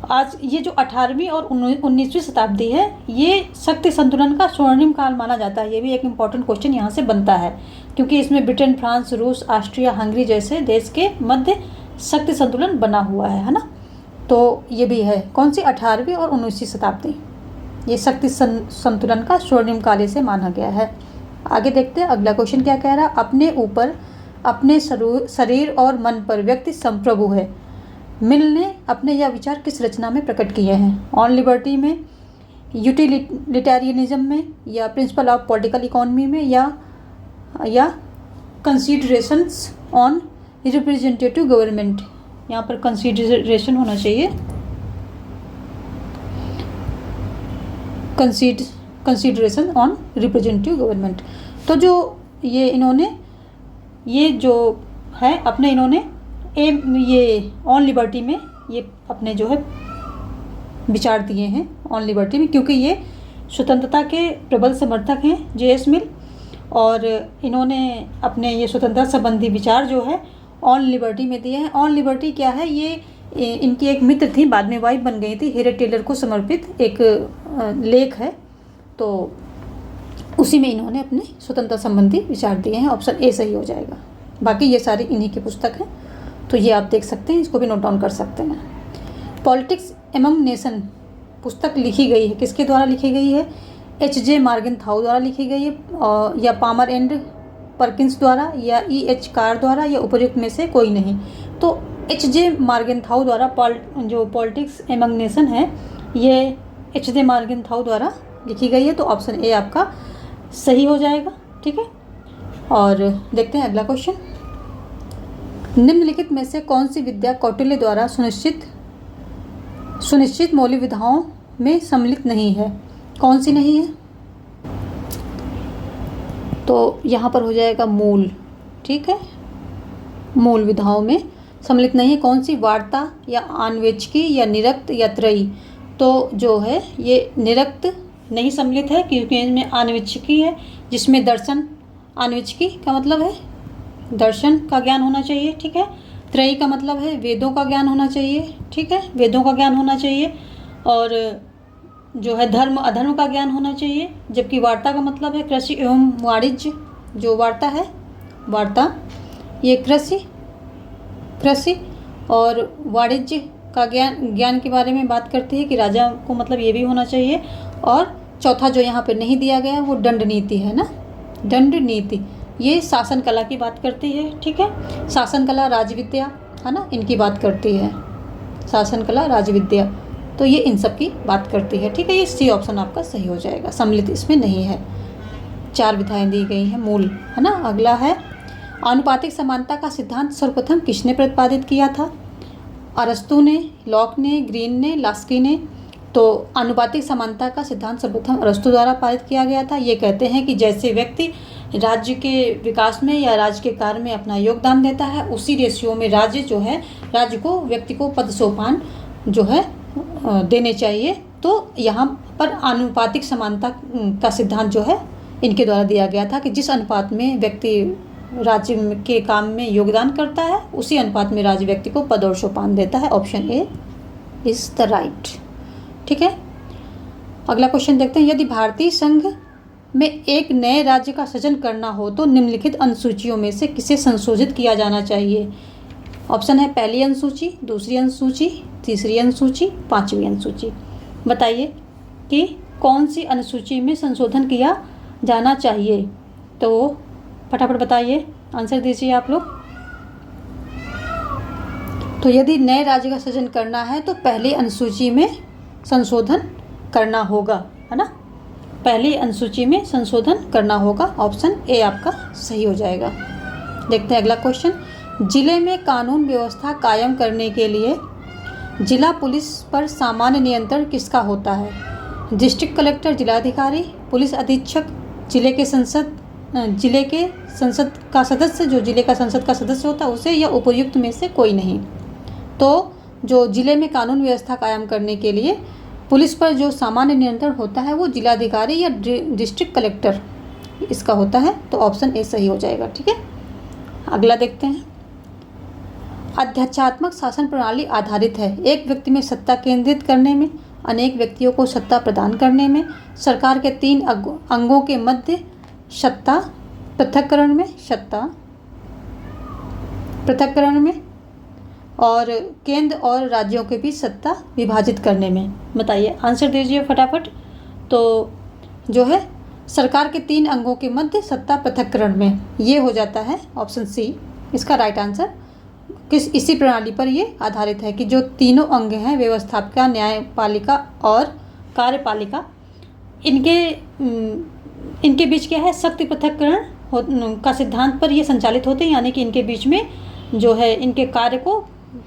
Speaker 1: आज ये जो 18वीं और 19वीं शताब्दी है, ये शक्ति संतुलन का स्वर्णिम काल माना जाता है। ये भी एक इम्पॉर्टेंट क्वेश्चन यहाँ से बनता है, क्योंकि इसमें ब्रिटेन, फ्रांस, रूस, ऑस्ट्रिया, हंगरी जैसे देश के मध्य शक्ति संतुलन बना हुआ है ना। तो ये भी है कौन सी, 18वीं और 19वीं शताब्दी, ये शक्ति संतुलन का स्वर्णिम काल इसे माना गया है। आगे देखते हैं अगला क्वेश्चन क्या कह रहा है। अपने ऊपर, अपने शरीर और मन पर व्यक्ति संप्रभु है। मिल ने अपने यह विचार किस रचना में प्रकट किए हैं? ऑन लिबर्टी में, यूटिलिटेरियनिज्म में, या प्रिंसिपल ऑफ पॉलिटिकल इकोनॉमी में, या कंसीडरेशंस ऑन रिप्रेजेंटेटिव गवर्नमेंट। यहाँ पर कंसीडरेशन होना चाहिए, कंसीडरेशन ऑन रिप्रेजेंटेटिव गवर्नमेंट। तो जो ये इन्होंने, ये जो है अपने इन्होंने ये ऑन लिबर्टी में ये अपने जो है विचार दिए हैं ऑन लिबर्टी में, क्योंकि ये स्वतंत्रता के प्रबल समर्थक हैं J.S. मिल, और इन्होंने अपने ये स्वतंत्रता संबंधी विचार जो है ऑन लिबर्टी में दिए हैं। ऑन लिबर्टी क्या है, ये इनकी एक मित्र थी, बाद में वाइफ बन गई थी, हेरेट टेलर को समर्पित एक लेख है, तो उसी में इन्होंने अपने स्वतंत्रता संबंधी विचार दिए हैं। ऑप्शन ए सही हो जाएगा। बाकी ये सारी इन्हीं की पुस्तक है, तो ये आप देख सकते हैं, इसको भी नोट डाउन कर सकते हैं। पॉलिटिक्स एमंग नेशन पुस्तक लिखी गई है, किसके द्वारा लिखी गई है? H.J. मॉर्गनथाउ द्वारा लिखी गई है, या पामर एंड परकिंस द्वारा, या E.H. कार द्वारा, या उपर्युक्त में से कोई नहीं। तो H.J. मॉर्गनथाउ द्वारा जो पॉलिटिक्स एमंग नेशन है, ये H.J. मॉर्गनथाउ द्वारा लिखी गई है, तो ऑप्शन ए आपका सही हो जाएगा। ठीक है, और देखते हैं अगला क्वेश्चन। निम्नलिखित में से कौन सी विद्या कौटिल्य द्वारा सुनिश्चित मौलिक विधाओं में सम्मिलित नहीं है? कौन सी नहीं है? तो यहाँ पर हो जाएगा मूल। ठीक है, मूल विधाओं में सम्मिलित नहीं है। कौन सी? वार्ता, या आन्वेचकी, या निरक्त, या त्रयी। तो जो है ये निरक्त नहीं सम्मिलित है, क्योंकि इसमें आन्वेचकी है, जिसमें दर्शन, आन्वेचकी का मतलब है दर्शन का ज्ञान होना चाहिए। ठीक है, त्रयी का मतलब है वेदों का ज्ञान होना चाहिए। ठीक है, वेदों का ज्ञान होना चाहिए, और जो है धर्म अधर्म का ज्ञान होना चाहिए। जबकि वार्ता का मतलब है कृषि एवं वाणिज्य। जो वार्ता है, वार्ता ये कृषि और वाणिज्य का ज्ञान के बारे में बात करती है कि राजा को मतलब ये भी होना चाहिए। और चौथा जो यहाँ पे नहीं दिया गया वो दंड नीति है ना, दंड नीति, ये शासन कला की बात करती है। ठीक है, शासन कला, राजविद्या है ना, इनकी बात करती है, शासन कला, राजविद्या, तो ये इन सब की बात करती है। ठीक है, ये सी ऑप्शन आपका सही हो जाएगा, सम्मिलित इसमें नहीं है। 4 विधाएं दी गई हैं मूल, है ना। अगला है, आनुपातिक समानता का सिद्धांत सर्वप्रथम किसने प्रतिपादित किया था? अरस्तु ने, लॉक ने, ग्रीन ने, लास्की ने। तो आनुपातिक समानता का सिद्धांत सर्वप्रथम अरस्तु द्वारा पारित किया गया था। ये कहते हैं कि जैसे व्यक्ति राज्य के विकास में या राज्य के कार्य में अपना योगदान देता है, उसी रेशियो में राज्य जो है, राज्य को, व्यक्ति को पद सोपान जो है देने चाहिए। तो यहाँ पर आनुपातिक समानता का सिद्धांत जो है इनके द्वारा दिया गया था कि जिस अनुपात में व्यक्ति राज्य के काम में योगदान करता है, उसी अनुपात में राज्य व्यक्ति को पद और सोपान देता है। Option A is the right. ठीक है, अगला क्वेश्चन देखते हैं। यदि भारतीय संघ में एक नए राज्य का सृजन करना हो तो निम्नलिखित अनुसूचियों में से किसे संशोधित किया जाना चाहिए? ऑप्शन है पहली अनुसूची, दूसरी अनुसूची, तीसरी अनुसूची, 5वीं अनुसूची। बताइए कि कौन सी अनुसूची में संशोधन किया जाना चाहिए? तो फटाफट बताइए, आंसर दीजिए आप लोग। तो यदि नए राज्य का सृजन करना है तो पहली अनुसूची में संशोधन करना होगा, है ना, पहली अनुसूची में संशोधन करना होगा। ऑप्शन ए आपका सही हो जाएगा। देखते हैं अगला क्वेश्चन। जिले में कानून व्यवस्था कायम करने के लिए जिला पुलिस पर सामान्य नियंत्रण किसका होता है? डिस्ट्रिक्ट कलेक्टर, जिलाधिकारी, पुलिस अधीक्षक, जिले के संसद का सदस्य, जो जिले का संसद का सदस्य होता है उसे, या उपर्युक्त में से कोई नहीं। तो जो जिले में कानून व्यवस्था कायम करने के लिए पुलिस पर जो सामान्य नियंत्रण होता है वो जिलाधिकारी या डिस्ट्रिक्ट कलेक्टर इसका होता है। तो ऑप्शन ए सही हो जाएगा। ठीक है, अगला देखते हैं। अध्यक्षात्मक शासन प्रणाली आधारित है। एक व्यक्ति में सत्ता केंद्रित करने में, अनेक व्यक्तियों को सत्ता प्रदान करने में, सरकार के 3 अंगों के मध्य सत्ता पृथक्करण में और केंद्र और राज्यों के बीच सत्ता विभाजित करने में। बताइए, आंसर दीजिए फटाफट। तो जो है सरकार के 3 अंगों के मध्य सत्ता पृथक्करण में, ये हो जाता है ऑप्शन सी इसका राइट आंसर। इसी प्रणाली पर ये आधारित है कि जो तीनों अंग हैं, व्यवस्थापिका, न्यायपालिका और कार्यपालिका, इनके बीच क्या है, शक्ति पृथक्करण का सिद्धांत पर ये संचालित होते हैं। यानी कि इनके बीच में जो है इनके कार्य को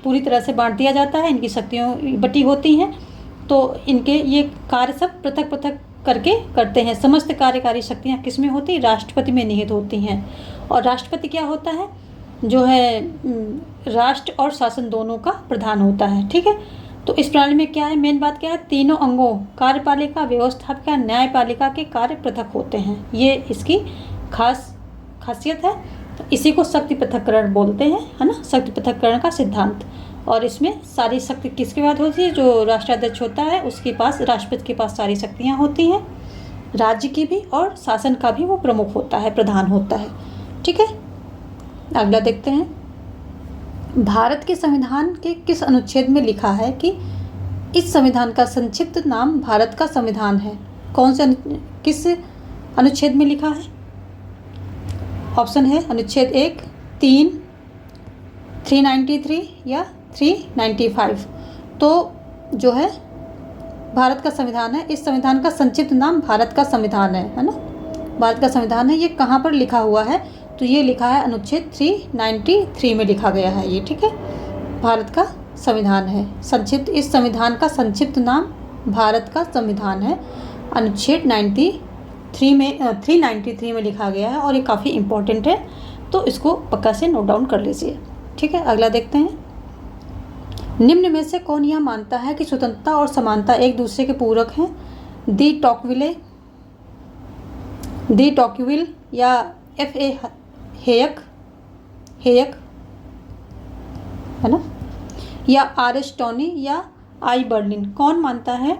Speaker 1: पूरी तरह से बांट दिया जाता है, इनकी शक्तियों बटी होती हैं, तो इनके ये कार्य सब पृथक पृथक करके करते हैं। समस्त कार्यकारी शक्तियाँ किस में होती, राष्ट्रपति में निहित होती हैं। और राष्ट्रपति क्या होता है, जो है राष्ट्र और शासन दोनों का प्रधान होता है। ठीक है, तो इस प्रणाली में क्या है, मेन बात क्या है, तीनों अंगों कार्यपालिका, व्यवस्थापिका, न्यायपालिका के कार्य पृथक होते हैं। ये इसकी खासियत है। तो इसी को शक्ति पृथक्करण बोलते हैं, है ना, शक्ति पृथक्करण का सिद्धांत। और इसमें सारी शक्ति किसके पास होती है, जो राष्ट्राध्यक्ष होता है उसके पास, राष्ट्रपति के पास सारी शक्तियाँ होती हैं, राज्य की भी और शासन का भी वो प्रमुख होता है, प्रधान होता है। ठीक है, अगला देखते हैं। भारत के संविधान के किस अनुच्छेद में लिखा है कि इस संविधान का संक्षिप्त नाम भारत का संविधान है? कौन से किस अनुच्छेद में लिखा है? ऑप्शन है अनुच्छेद 1, 3, 393 या 395। तो जो है भारत का संविधान है, इस संविधान का संक्षिप्त नाम भारत का संविधान है ना, भारत का संविधान है। ये कहाँ पर लिखा हुआ है, तो ये लिखा है अनुच्छेद 393 में लिखा गया है ये। ठीक है, भारत का संविधान है संक्षिप्त, इस संविधान का संक्षिप्त नाम भारत का संविधान है, अनुच्छेद 393 में लिखा गया है और ये काफ़ी इम्पोर्टेंट है, तो इसको पक्का से नोट डाउन कर लीजिए। ठीक है, अगला देखते हैं। निम्न में से कौन यह मानता है कि स्वतंत्रता और समानता एक दूसरे के पूरक हैं? दी टॉकविल या F.A. हेयक है ना, या R.S. टॉनी या आई बर्लिन, कौन मानता है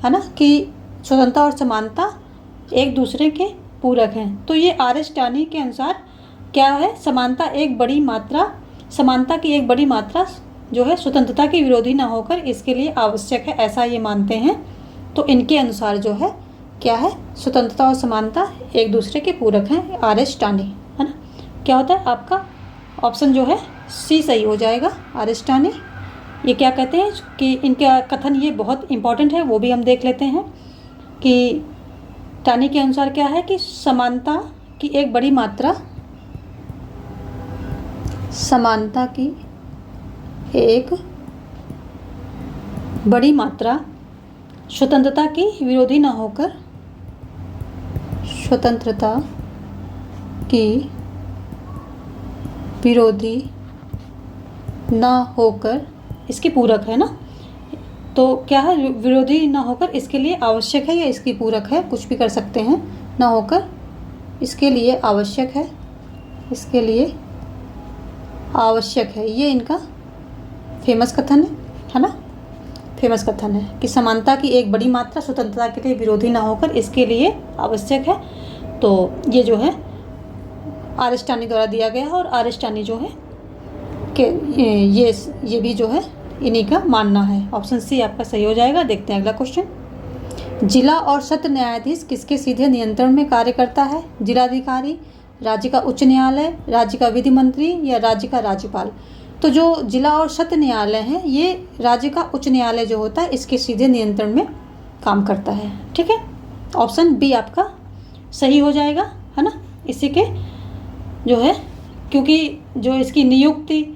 Speaker 1: ना, कि स्वतंत्रता और समानता एक दूसरे के पूरक हैं? तो ये R.S. टॉनी के अनुसार क्या है, समानता की एक बड़ी मात्रा जो है स्वतंत्रता की विरोधी न होकर इसके लिए आवश्यक है, ऐसा ये मानते हैं। तो इनके अनुसार जो है क्या है, स्वतंत्रता और समानता एक दूसरे के पूरक हैं, R.S. टॉनी, है ना। क्या होता है आपका ऑप्शन जो है सी सही हो जाएगा, R.S. टॉनी। ये क्या कहते हैं कि इनका कथन ये बहुत इम्पॉर्टेंट है, वो भी हम देख लेते हैं कि टॉनी के अनुसार क्या है कि समानता की एक बड़ी मात्रा स्वतंत्रता की विरोधी न होकर इसकी पूरक है ना। तो क्या है, विरोधी न होकर इसके लिए आवश्यक है या इसकी पूरक है, कुछ भी कर सकते हैं, न होकर इसके लिए आवश्यक है, ये इनका फेमस कथन है ना, फेमस कथन है कि समानता की एक बड़ी मात्रा स्वतंत्रता के लिए विरोधी ना होकर इसके लिए आवश्यक है। तो ये जो है R.S. टॉनी द्वारा दिया गया है और R.S. टॉनी जो है कि ये भी जो है इन्हीं का मानना है। ऑप्शन सी आपका सही हो जाएगा। देखते हैं अगला क्वेश्चन। जिला और सत्र न्यायाधीश किसके सीधे नियंत्रण में कार्य करता है? जिलाधिकारी, राज्य का उच्च न्यायालय, राज्य का विधि मंत्री या राज्य का राज्यपाल? तो जो जिला और सत्र न्यायालय हैं ये राज्य का उच्च न्यायालय जो होता है इसके सीधे नियंत्रण में काम करता है। ठीक है, ऑप्शन बी आपका सही हो जाएगा, है ना। इसी के जो है क्योंकि जो इसकी नियुक्ति,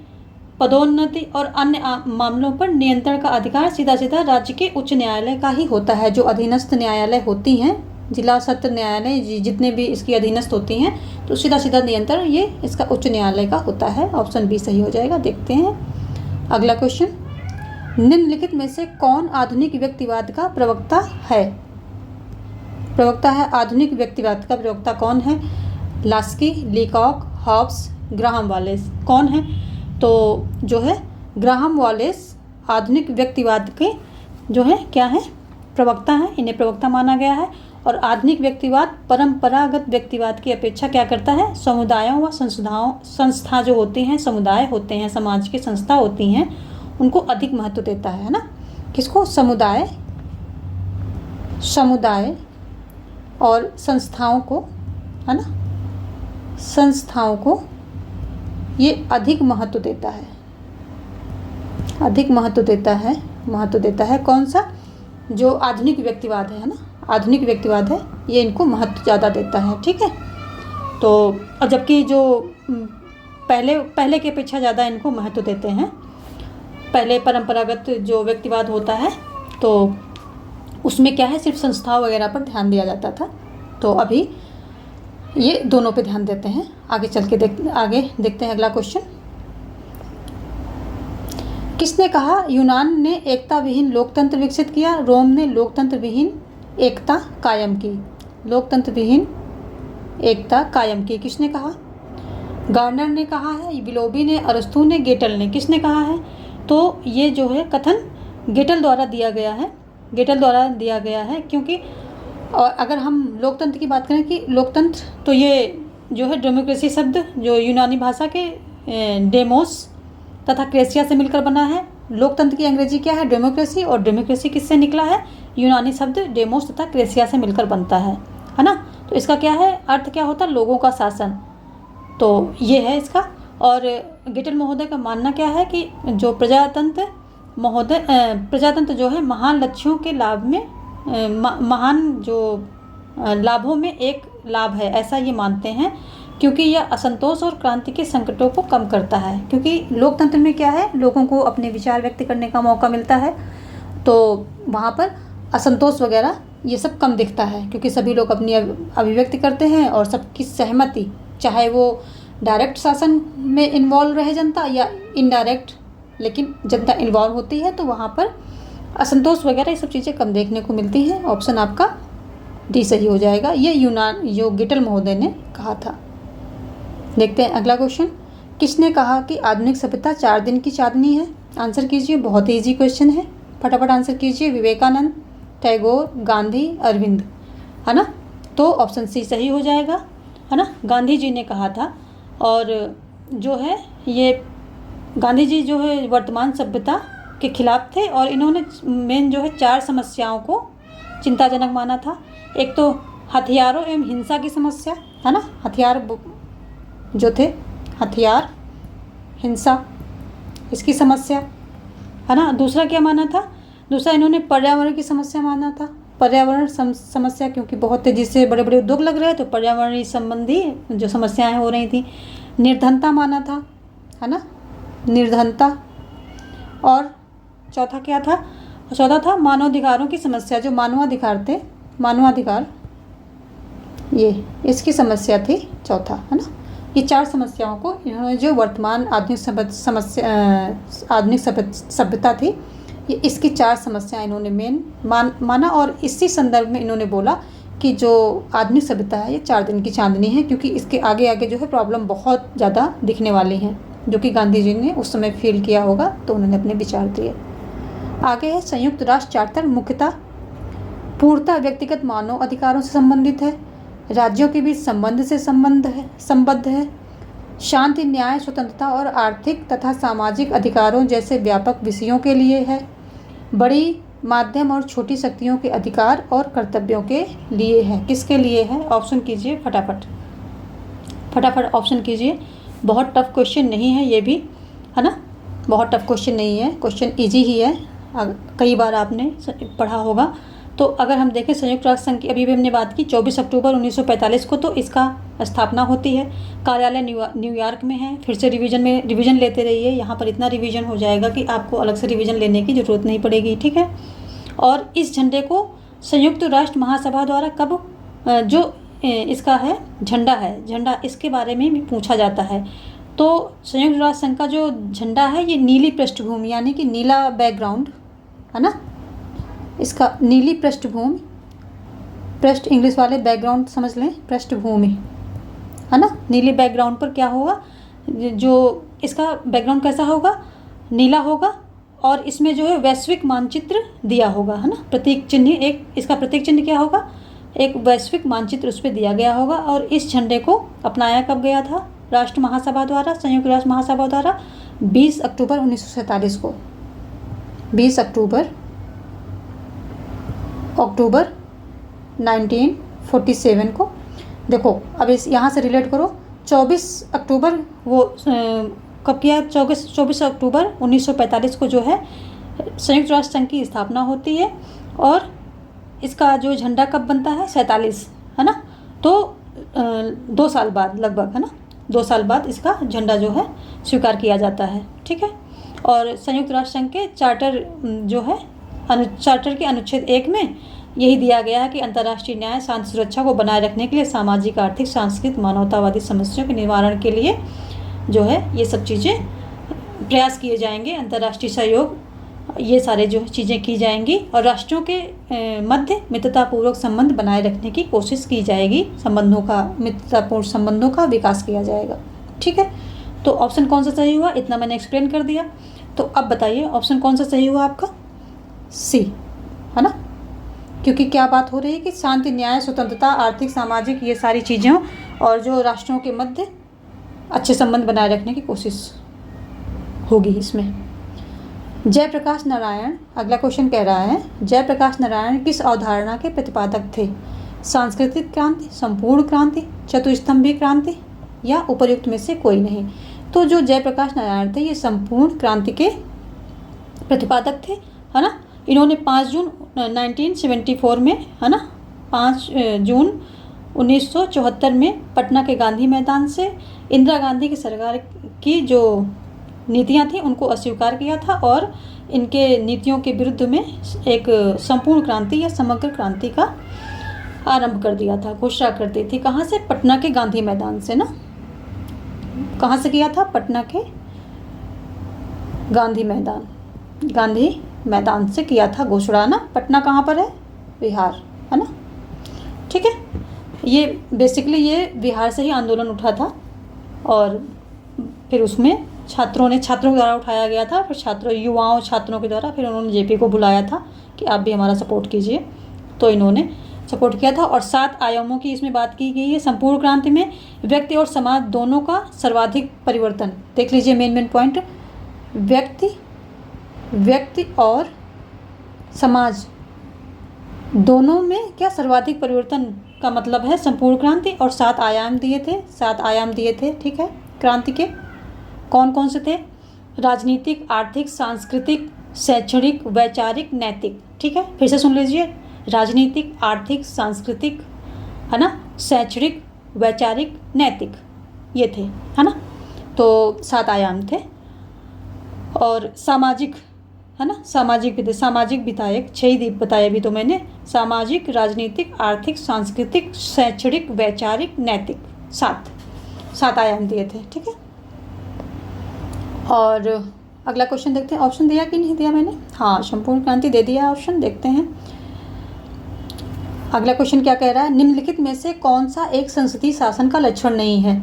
Speaker 1: पदोन्नति और अन्य मामलों पर नियंत्रण का अधिकार सीधा सीधा राज्य के उच्च न्यायालय का ही होता है। जो अधीनस्थ न्यायालय होती हैं, जिला सत्र न्यायालय जितने भी इसकी अधीनस्थ होती हैं, तो सीधा सीधा नियंत्रण ये इसका उच्च न्यायालय का होता है। ऑप्शन बी सही हो जाएगा। देखते हैं अगला क्वेश्चन। निम्नलिखित में से कौन आधुनिक व्यक्तिवाद का प्रवक्ता है? आधुनिक व्यक्तिवाद का प्रवक्ता कौन है? Laski, Leacock, Hobbes, Graham Wallas, कौन है? तो जो है ग्राहम वॉलेस आधुनिक व्यक्तिवाद के जो है क्या है, प्रवक्ता हैं, इन्हें प्रवक्ता माना गया है। और आधुनिक व्यक्तिवाद परंपरागत व्यक्तिवाद की अपेक्षा क्या करता है, समुदायों व संस्था जो होती हैं, समुदाय होते हैं, समाज की संस्था होती हैं, उनको अधिक महत्व देता है ना। किसको, समुदाय और संस्थाओं को, है ना, संस्थाओं को ये अधिक महत्व देता है, अधिक महत्व देता है। कौन सा, जो आधुनिक व्यक्तिवाद है ना, आधुनिक व्यक्तिवाद है, ये इनको महत्व ज़्यादा देता है। ठीक है, तो और जबकि जो पहले की अपेक्षा ज़्यादा इनको महत्व देते हैं। पहले परंपरागत जो व्यक्तिवाद होता है तो उसमें क्या है, सिर्फ संस्थाओं वगैरह पर ध्यान दिया जाता था, तो अभी ये दोनों पे ध्यान देते हैं। आगे चल के देखते हैं अगला क्वेश्चन। किसने कहा यूनान ने एकता विहीन लोकतंत्र विकसित किया, रोम ने लोकतंत्र विहीन एकता कायम की। लोकतंत्र विहीन एकता कायम की किसने कहा, गार्नर ने कहा है, विलोबी ने, अरस्तू ने, गेटल ने। किसने कहा है, तो ये जो है कथन गेटल द्वारा दिया गया है, क्योंकि और अगर हम लोकतंत्र की बात करें कि लोकतंत्र, तो ये जो है डेमोक्रेसी शब्द जो यूनानी भाषा के डेमोस तथा क्रेसिया से मिलकर बना है। लोकतंत्र की अंग्रेजी क्या है, डेमोक्रेसी, और डेमोक्रेसी किससे निकला है, यूनानी शब्द डेमोस तथा क्रेसिया से मिलकर बनता है ना। तो इसका क्या है, अर्थ क्या होता है, लोगों का शासन, तो ये है इसका। और गेटल महोदय का मानना क्या है कि जो प्रजातंत्र जो है महान लक्ष्यों के लाभ में महान जो लाभों में एक लाभ है, ऐसा ये मानते हैं, क्योंकि यह असंतोष और क्रांति के संकटों को कम करता है। क्योंकि लोकतंत्र में क्या है, लोगों को अपने विचार व्यक्त करने का मौका मिलता है, तो वहाँ पर असंतोष वगैरह ये सब कम दिखता है, क्योंकि सभी लोग अपनी अभिव्यक्ति करते हैं और सबकी सहमति, चाहे वो डायरेक्ट शासन में इन्वॉल्व रहे जनता या इनडायरेक्ट, लेकिन जनता इन्वॉल्व होती है, तो वहाँ पर असंतोष वगैरह ये सब चीज़ें कम देखने को मिलती हैं। ऑप्शन आपका डी सही हो जाएगा। ये जो गेटल महोदय ने कहा था। देखते हैं अगला क्वेश्चन। किसने कहा कि आधुनिक सभ्यता 4 दिन की चांदनी है? आंसर कीजिए, बहुत ही ईजी क्वेश्चन है, फटाफट आंसर कीजिए। विवेकानंद, टैगोर, गांधी, अरविंद, है ना। तो ऑप्शन सी सही हो जाएगा, है ना। गांधी जी ने कहा था, और जो है ये गांधी जी जो है वर्तमान सभ्यता के खिलाफ थे, और इन्होंने मेन जो है 4 समस्याओं को चिंताजनक माना था। एक तो हथियारों एवं हिंसा की समस्या, है ना, हथियार जो थे, हथियार, हिंसा, इसकी समस्या, है ना। दूसरा क्या माना था, दूसरा इन्होंने पर्यावरण की समस्या माना था। पर्यावरण समस्या, क्योंकि बहुत तेज़ी से बड़े बड़े उद्योग लग रहे हैं, तो पर्यावरण संबंधी जो समस्याएं हो रही थी। निर्धनता माना था, है ना, निर्धनता। और चौथा क्या था, चौथा था मानवाधिकारों की समस्या, जो मानवाधिकार थे, मानवाधिकार, ये इसकी समस्या थी चौथा, है ना। ये 4 समस्याओं को इन्होंने जो वर्तमान आधुनिक सभ्यता थी, ये इसकी 4 समस्या इन्होंने मेन माना, और इसी संदर्भ में इन्होंने बोला कि जो आधुनिक सभ्यता है ये 4 दिन की चांदनी है, क्योंकि इसके आगे आगे जो है प्रॉब्लम बहुत ज़्यादा दिखने वाली हैं, जो कि गांधी जी ने उस समय फील किया होगा, तो उन्होंने अपने विचार दिए। आगे है संयुक्त राष्ट्र चार्टर मुख्यतः पूर्णतः व्यक्तिगत मानव अधिकारों से संबंधित है, राज्यों के बीच संबंध से संबद्ध है, शांति, न्याय, स्वतंत्रता और आर्थिक तथा सामाजिक अधिकारों जैसे व्यापक विषयों के लिए है, बड़ी, माध्यम और छोटी शक्तियों के अधिकार और कर्तव्यों के लिए है। किसके लिए है? ऑप्शन कीजिए फटाफट ऑप्शन कीजिए। बहुत टफ क्वेश्चन नहीं है ये भी, है ना, बहुत टफ क्वेश्चन नहीं है, क्वेश्चन ईजी ही है, कई बार आपने पढ़ा होगा। तो अगर हम देखें संयुक्त राष्ट्र संघ की, अभी भी हमने बात की, 24 अक्टूबर 1945 को तो इसका स्थापना होती है। कार्यालय न्यूयॉर्क में है। फिर से रिवीजन लेते रहिए, यहाँ पर इतना रिवीजन हो जाएगा कि आपको अलग से रिवीजन लेने की ज़रूरत नहीं पड़ेगी, ठीक है। और इस झंडे को संयुक्त राष्ट्र महासभा द्वारा कब जो इसका है झंडा इसके बारे में भी पूछा जाता है। तो संयुक्त राष्ट्र संघ का जो झंडा है ये नीली पृष्ठभूमि, यानी कि नीला बैकग्राउंड, है ना, इसका नीली पृष्ठभूमि, पृष्ठ इंग्लिश वाले बैकग्राउंड समझ लें, पृष्ठभूमि, है ना। नीली बैकग्राउंड पर क्या होगा, जो इसका बैकग्राउंड कैसा होगा, नीला होगा, और इसमें जो है वैश्विक मानचित्र दिया होगा, है ना। प्रतीक चिन्ह, एक इसका प्रतीक चिन्ह क्या होगा, एक वैश्विक मानचित्र उस पर दिया गया होगा। और इस झंडे को अपनाया कब गया था राष्ट्र महासभा द्वारा, संयुक्त राष्ट्र महासभा द्वारा 20 अक्टूबर 1947 को, 20 अक्टूबर 1947 को। देखो अब इस यहाँ से रिलेट करो, 24 अक्टूबर वो कब किया, 24 अक्टूबर 1945 को जो है संयुक्त राष्ट्र संघ की स्थापना होती है। और इसका जो झंडा कब बनता है, 47, है ना। तो 2 साल बाद लगभग, है ना, 2 साल बाद इसका झंडा जो है स्वीकार किया जाता है, ठीक है। और संयुक्त राष्ट्र संघ के चार्टर जो है, चार्टर के अनुच्छेद 1 में यही दिया गया है कि अंतर्राष्ट्रीय न्याय, शांति, सुरक्षा को बनाए रखने के लिए सामाजिक, आर्थिक, सांस्कृतिक, मानवतावादी समस्याओं के निवारण के लिए जो है ये सब चीज़ें प्रयास किए जाएंगे, अंतर्राष्ट्रीय सहयोग, ये सारे जो चीज़ें की जाएंगी। और राष्ट्रों के मध्य मित्रतापूर्वक संबंध बनाए रखने की कोशिश की जाएगी, मित्रतापूर्ण संबंधों का विकास किया जाएगा, ठीक है। तो ऑप्शन कौन सा सही हुआ, इतना मैंने एक्सप्लेन कर दिया। तो अब बताइए ऑप्शन कौन सा सही हुआ आपका, सी, है ना। क्योंकि क्या बात हो रही है कि शांति, न्याय, स्वतंत्रता, आर्थिक, सामाजिक, ये सारी चीज़ें और जो राष्ट्रों के मध्य अच्छे संबंध बनाए रखने की कोशिश होगी इसमें। जयप्रकाश नारायण, अगला क्वेश्चन कह रहा है, जयप्रकाश नारायण किस अवधारणा के प्रतिपादक थे, सांस्कृतिक क्रांति, संपूर्ण क्रांति, चतुस्तंभी क्रांति या उपर्युक्त में से कोई नहीं। तो जो जयप्रकाश नारायण थे ये संपूर्ण क्रांति के प्रतिपादक थे, है ना। इन्होंने 5 जून 1974 में, है ना, 5 जून 1974 में पटना के गांधी मैदान से इंदिरा गांधी की सरकार की जो नीतियां थी उनको अस्वीकार किया था और इनके नीतियों के विरुद्ध में एक संपूर्ण क्रांति या समग्र क्रांति का आरंभ कर दिया था, घोषणा कर दी थी। कहाँ से, पटना के गांधी मैदान से ना, कहाँ से किया था, पटना के गांधी मैदान से किया था घोषणा ना। पटना कहाँ पर है, बिहार, है ना, ठीक है। ये बेसिकली ये बिहार से ही आंदोलन उठा था और फिर उसमें छात्रों के द्वारा उठाया गया था, फिर छात्रों के द्वारा फिर उन्होंने जेपी को बुलाया था कि आप भी हमारा सपोर्ट कीजिए, तो इन्होंने सपोर्ट किया था। और 7 आयामों की इसमें बात की गई है। संपूर्ण क्रांति में व्यक्ति और समाज दोनों का सर्वाधिक परिवर्तन, देख लीजिए मेन पॉइंट, व्यक्ति और समाज दोनों में क्या सर्वाधिक परिवर्तन का मतलब है संपूर्ण क्रांति। और 7 आयाम दिए थे, ठीक है। क्रांति के कौन कौन से थे, राजनीतिक, आर्थिक, सांस्कृतिक, शैक्षणिक, वैचारिक, नैतिक, ठीक है। फिर से सुन लीजिए, राजनीतिक, आर्थिक, सांस्कृतिक, है ना, शैक्षणिक, वैचारिक, नैतिक, ये थे, है ना। तो 7 आयाम थे। और सामाजिक, है ना, सामाजिक विधायक 6 बताए भी तो मैंने, सामाजिक, राजनीतिक, आर्थिक, सांस्कृतिक, शैक्षणिक, वैचारिक, नैतिक, 7 आयाम दिए थे, ठीक है। और अगला क्वेश्चन देखते हैं, ऑप्शन दिया कि नहीं दिया मैंने, हाँ संपूर्ण क्रांति दे दिया ऑप्शन। देखते हैं अगला क्वेश्चन क्या कह रहा है, निम्नलिखित में से कौन सा एक संसदीय शासन का लक्षण नहीं है,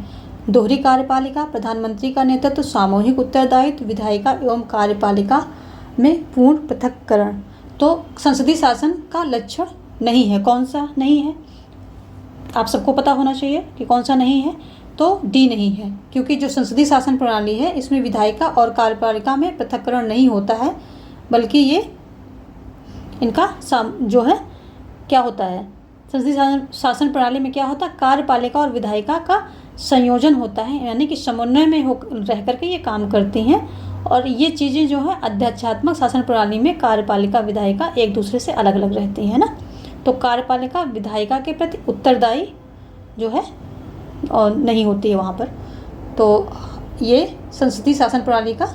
Speaker 1: दोहरी कार्यपालिका, प्रधानमंत्री का नेतृत्व, सामूहिक उत्तरदायित्व, विधायिका एवं कार्यपालिका में पूर्ण पृथक्करण। तो संसदीय शासन का लक्षण नहीं है, कौन सा नहीं है, आप सबको पता होना चाहिए कि कौन सा नहीं है। तो डी नहीं है, क्योंकि जो संसदीय शासन प्रणाली है इसमें विधायिका और कार्यपालिका में पृथक्करण नहीं होता है, बल्कि ये इनका जो है क्या होता है, संसदीय शासन प्रणाली में क्या होता है, कार्यपालिका और विधायिका का संयोजन होता है, यानी कि समन्वय में रह करके ये काम करती हैं। और ये चीज़ें जो है अध्यक्षात्मक शासन प्रणाली में कार्यपालिका, विधायिका एक दूसरे से अलग अलग रहती हैं ना। तो कार्यपालिका विधायिका के प्रति उत्तरदायी जो है और नहीं होती है वहाँ पर। तो ये संसदीय शासन प्रणाली का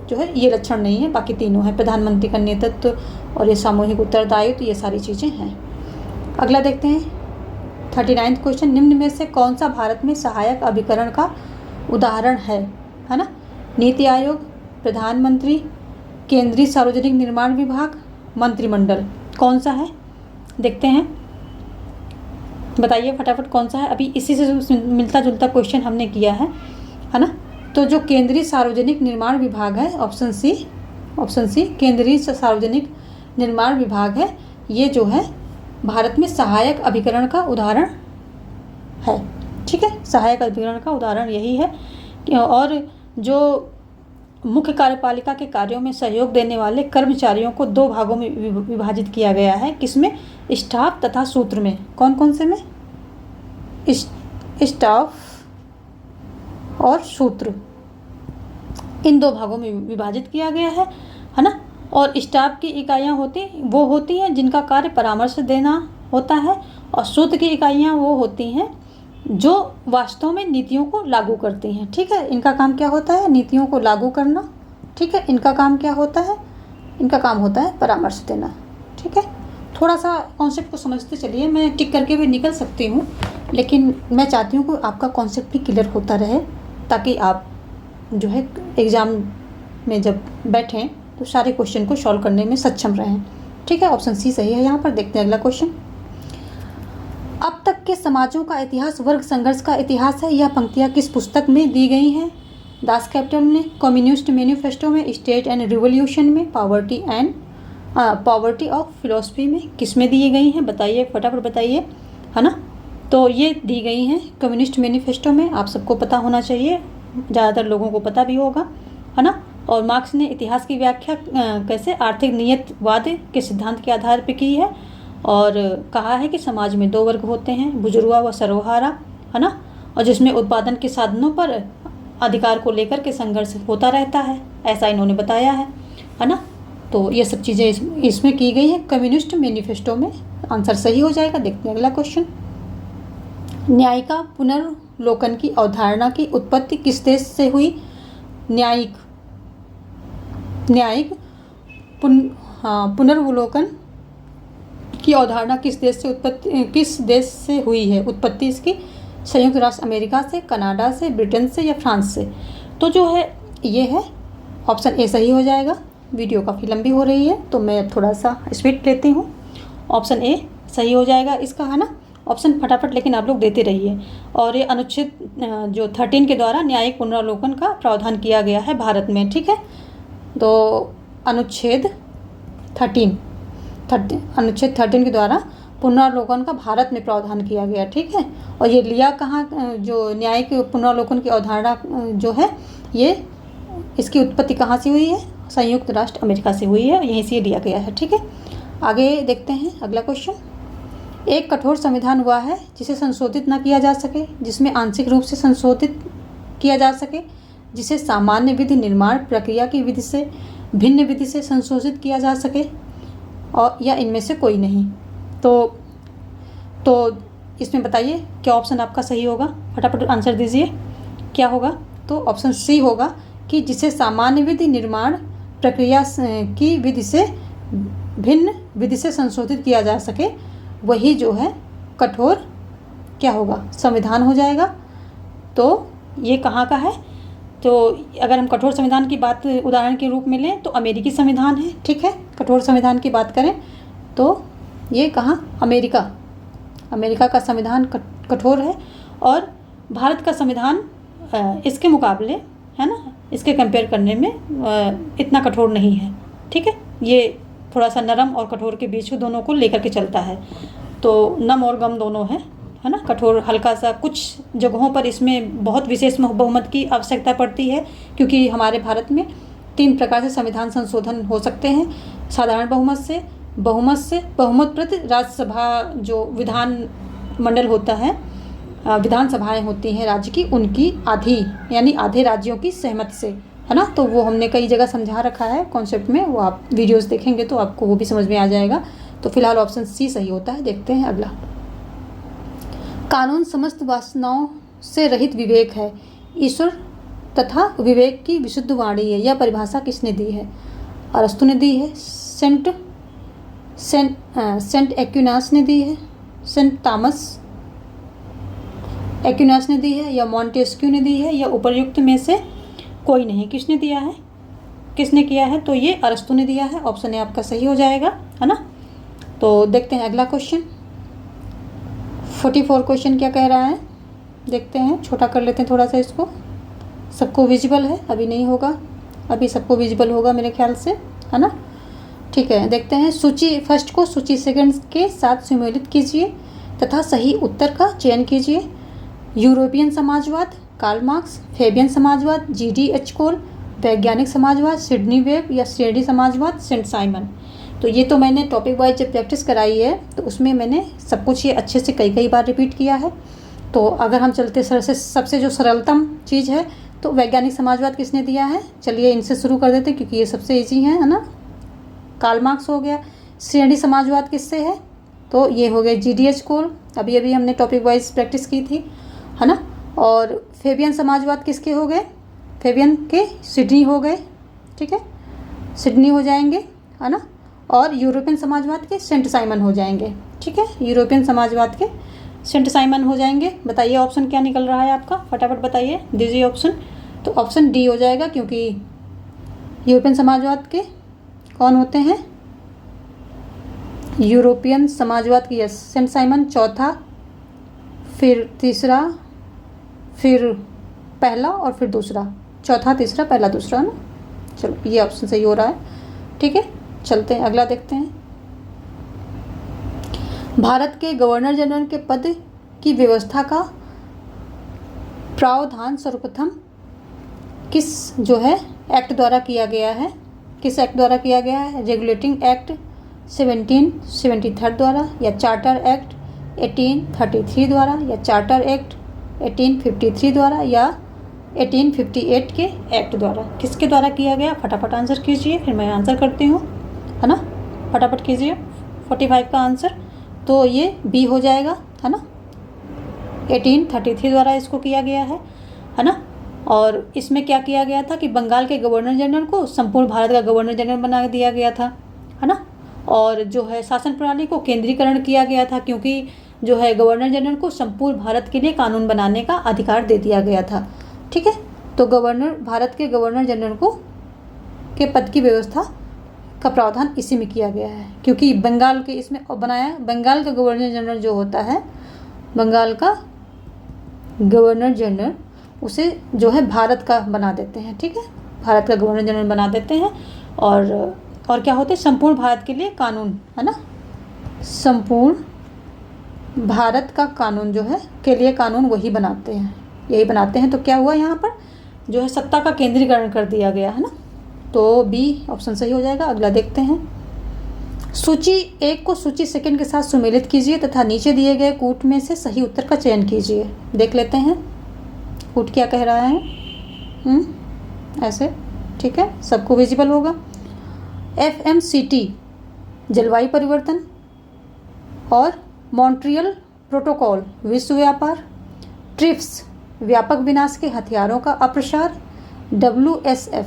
Speaker 1: जो है ये लक्षण नहीं है, बाकी तीनों है, प्रधानमंत्री का नेतृत्व और ये सामूहिक उत्तरदायित्व, ये सारी चीज़ें हैं। अगला देखते हैं 39वां क्वेश्चन, निम्न में से कौन सा भारत में सहायक अभिकरण का उदाहरण है ना। नीति आयोग, प्रधानमंत्री, केंद्रीय सार्वजनिक निर्माण विभाग, मंत्रिमंडल, कौन सा है देखते हैं, बताइए फटाफट कौन सा है। अभी इसी से मिलता जुलता क्वेश्चन हमने किया है ना। तो जो केंद्रीय सार्वजनिक निर्माण विभाग है, ऑप्शन सी केंद्रीय सार्वजनिक निर्माण विभाग है, ये जो है भारत में सहायक अभिकरण का उदाहरण है। ठीक है, सहायक अभिकरण का उदाहरण यही है। और जो मुख्य कार्यपालिका के कार्यों में सहयोग देने वाले कर्मचारियों को दो भागों में विभाजित किया गया है। किसमें? स्टाफ तथा सूत्र में। कौन कौन से में? स्टाफ और सूत्र, इन दो भागों में विभाजित किया गया है ना। और स्टाफ की इकाइयाँ होती हैं जिनका कार्य परामर्श देना होता है, और सूत्र की इकाइयाँ वो होती हैं जो वास्तव में नीतियों को लागू करती हैं। ठीक है, इनका काम क्या होता है? नीतियों को लागू करना। ठीक है, इनका काम क्या होता है? इनका काम होता है परामर्श देना। ठीक है, थोड़ा सा कॉन्सेप्ट को समझते चलिए। मैं टिक करके भी निकल सकती हूँ, लेकिन मैं चाहती हूँ कि आपका कॉन्सेप्ट भी क्लियर होता रहे, ताकि आप जो है एग्ज़ाम में जब बैठें तो सारे क्वेश्चन को सॉल्व करने में सक्षम रहें। ठीक है, ऑप्शन सी सही है। यहाँ पर देखते हैं अगला क्वेश्चन। अब तक के समाजों का इतिहास वर्ग संघर्ष का इतिहास है। यह पंक्तियाँ किस पुस्तक में दी गई हैं? दास कैपिटल में, कम्युनिस्ट मैनिफेस्टो में, स्टेट एंड रिवोल्यूशन में, पॉवर्टी ऑफ फिलोसफी में, किस में दी गई हैं? बताइए, फटाफट बताइए, है ना। तो ये दी गई हैं कम्युनिस्ट मैनिफेस्टो में। आप सबको पता होना चाहिए, ज़्यादातर लोगों को पता भी होगा, है ना। और मार्क्स ने इतिहास की व्याख्या कैसे? आर्थिक नियतवाद के सिद्धांत के आधार पर की है, और कहा है कि समाज में दो वर्ग होते हैं, बुजुर्गा व सर्वहारा, है ना, और जिसमें उत्पादन के साधनों पर अधिकार को लेकर के संघर्ष होता रहता है, ऐसा इन्होंने बताया है ना। तो ये सब चीज़ें इसमें की गई हैं कम्युनिस्ट मैनिफेस्टो में। आंसर सही हो जाएगा। देखते हैं अगला क्वेश्चन। न्यायिका पुनर्लोकन की अवधारणा की उत्पत्ति किस देश से हुई? न्यायिक पुनर्वलोकन की अवधारणा किस देश से हुई है? उत्पत्ति इसकी संयुक्त राष्ट्र अमेरिका से, कनाडा से, ब्रिटेन से या फ्रांस से? तो जो है ये है ऑप्शन ए सही हो जाएगा। वीडियो काफ़ी लंबी हो रही है तो मैं थोड़ा सा स्पीड लेती हूँ। ऑप्शन ए सही हो जाएगा इसका, है ना। ऑप्शन फटाफट लेकिन आप लोग देते रहिए। और ये अनुच्छेद जो 13 के द्वारा न्यायिक पुनरावलोकन का प्रावधान किया गया है भारत में। ठीक है, तो अनुच्छेद 13 के द्वारा पुनरावलोकन का भारत में प्रावधान किया गया। ठीक है, और ये लिया कहाँ? जो न्यायिक पुनरावलोकन की अवधारणा जो है ये इसकी उत्पत्ति कहाँ से हुई है? संयुक्त राष्ट्र अमेरिका से हुई है, यहीं से लिया गया है। ठीक है, आगे देखते हैं अगला क्वेश्चन। एक कठोर संविधान हुआ है जिसे संशोधित न किया जा सके, जिसमें आंशिक रूप से संशोधित किया जा सके, जिसे सामान्य विधि निर्माण प्रक्रिया की विधि से भिन्न विधि से संशोधित किया जा सके, और या इनमें से कोई नहीं। तो इसमें बताइए क्या ऑप्शन आपका सही होगा? फटाफट आंसर दीजिए, क्या होगा? तो ऑप्शन सी होगा कि जिसे सामान्य विधि निर्माण प्रक्रिया की विधि से भिन्न विधि से संशोधित किया जा सके, वही जो है कठोर क्या होगा? संविधान हो जाएगा। तो ये कहाँ का है? तो अगर हम कठोर संविधान की बात उदाहरण के रूप में लें तो अमेरिकी संविधान है। ठीक है, कठोर संविधान की बात करें तो ये कहाँ? अमेरिका का संविधान कठोर है, और भारत का संविधान इसके मुकाबले, है ना, इसके कंपेयर करने में इतना कठोर नहीं है। ठीक है, ये थोड़ा सा नरम और कठोर के बीच दोनों को लेकर के चलता है। तो नम और गम दोनों है ना। कठोर हल्का सा, कुछ जगहों पर इसमें बहुत विशेष बहुमत की आवश्यकता पड़ती है, क्योंकि हमारे भारत में 3 प्रकार से संविधान संशोधन हो सकते हैं। साधारण बहुमत प्रति राज्यसभा, जो विधान मंडल होता है, विधानसभाएं होती हैं राज्य की, उनकी आधी यानी आधे राज्यों की सहमति से, है ना। तो वो हमने कई जगह समझा रखा है कॉन्सेप्ट में, वो आप वीडियोस देखेंगे तो आपको वो भी समझ में आ जाएगा। तो फिलहाल ऑप्शन सी सही होता है। देखते हैं अगला। कानून समस्त वासनाओं से रहित विवेक है, ईश्वर तथा विवेक की विशुद्ध वाणी है। यह परिभाषा किसने दी है? अरस्तु ने दी है, सेंट एक्विनास ने दी है, सेंट थॉमस एक्विनास ने दी है, या मॉन्टेस्क्यू ने दी है, या उपर्युक्त में से कोई नहीं। किसने दिया है? किसने किया है? तो ये अरस्तु ने दिया है। ऑप्शन ए आपका सही हो जाएगा, है ना। तो देखते हैं अगला क्वेश्चन। 44 क्वेश्चन क्या कह रहा है देखते हैं, छोटा कर लेते हैं थोड़ा सा इसको। सबको विजिबल है? अभी नहीं होगा, अभी सबको विजिबल होगा मेरे ख्याल से, है ना? ठीक है, देखते हैं। सूची फर्स्ट को सूची सेकंड के साथ सम्मिलित कीजिए तथा सही उत्तर का चयन कीजिए। यूरोपियन समाजवाद कार्ल मार्क्स, फेबियन समाजवाद GD एचकोल, वैज्ञानिक समाजवाद सिडनी वेब या श्रेणी समाजवाद सेंट साइमन। तो ये तो मैंने टॉपिक वाइज जब प्रैक्टिस कराई है तो उसमें मैंने सब कुछ ये अच्छे से कई बार रिपीट किया है। तो अगर हम चलते सर से सबसे जो सरलतम चीज़ है तो वैज्ञानिक समाजवाद किसने दिया है? चलिए इनसे शुरू कर देते क्योंकि ये सबसे ईजी है ना? कार्ल मार्क्स हो गया। श्रेणी समाजवाद किससे है? तो ये हो गए GD एचकोल, अभी अभी हमने टॉपिक वाइज प्रैक्टिस की थी, है ना? और फेबियन समाजवाद किसके हो गए? फेबियन के सिडनी हो गए, ठीक है, सिडनी हो जाएंगे, है ना? और यूरोपियन समाजवाद के सेंट साइमन हो जाएंगे, ठीक है, यूरोपियन समाजवाद के सेंट साइमन हो जाएंगे। बताइए ऑप्शन क्या निकल रहा है आपका, फटाफट बताइए, दीजिए ऑप्शन। तो ऑप्शन डी हो जाएगा क्योंकि यूरोपियन समाजवाद के कौन होते हैं? यूरोपियन समाजवाद की यस सेंट साइमन चौथा, फिर तीसरा, फिर पहला और फिर दूसरा, चौथा तीसरा पहला दूसरा, है ना? चलो ये ऑप्शन सही हो रहा है, ठीक है। चलते हैं अगला देखते हैं। भारत के गवर्नर जनरल के पद की व्यवस्था का प्रावधान सर्वप्रथम किस जो है एक्ट द्वारा किया गया है? किस एक्ट द्वारा किया गया है? रेगुलेटिंग एक्ट 1773 द्वारा, या चार्टर एक्ट 1833 द्वारा, या चार्टर एक्ट 1853 द्वारा, या 1858 के एक्ट द्वारा? किसके द्वारा किया गया? फटाफट आंसर कीजिए, फिर मैं आंसर करती हूँ, है ना? फटाफट कीजिए 45 का आंसर। तो ये बी हो जाएगा, है ना? 1833 द्वारा इसको किया गया है ना? और इसमें क्या किया गया था कि बंगाल के गवर्नर जनरल को संपूर्ण भारत का गवर्नर जनरल बना दिया गया था, है ना? और जो है शासन प्रणाली को केंद्रीकरण किया गया था क्योंकि जो है गवर्नर जनरल को संपूर्ण भारत के लिए कानून बनाने का अधिकार दे दिया गया था, ठीक है। तो गवर्नर भारत के गवर्नर जनरल को के पद की व्यवस्था का प्रावधान इसी में किया गया है क्योंकि बंगाल के इसमें बनाया, बंगाल का गवर्नर जनरल जो होता है, बंगाल का गवर्नर जनरल उसे जो है भारत का बना देते हैं, ठीक है, भारत का गवर्नर जनरल बना देते हैं। और क्या होते हैं? संपूर्ण भारत के लिए कानून, है ना? संपूर्ण भारत का कानून जो है के लिए कानून वही बनाते हैं, यही बनाते हैं। तो क्या हुआ यहाँ पर जो है सत्ता का केंद्रीकरण कर दिया गया, है ना? तो बी ऑप्शन सही हो जाएगा। अगला देखते हैं। सूची 1 को सूची सेकंड के साथ सुमेलित कीजिए तथा नीचे दिए गए कूट में से सही उत्तर का चयन कीजिए। देख लेते हैं कूट क्या कह रहा है। ऐसे, ठीक है, सबको विजिबल होगा। FMCT जलवायु परिवर्तन और मॉन्ट्रियल प्रोटोकॉल विश्व व्यापार, ट्रिप्स व्यापक विनाश के हथियारों का अप्रसार, WSF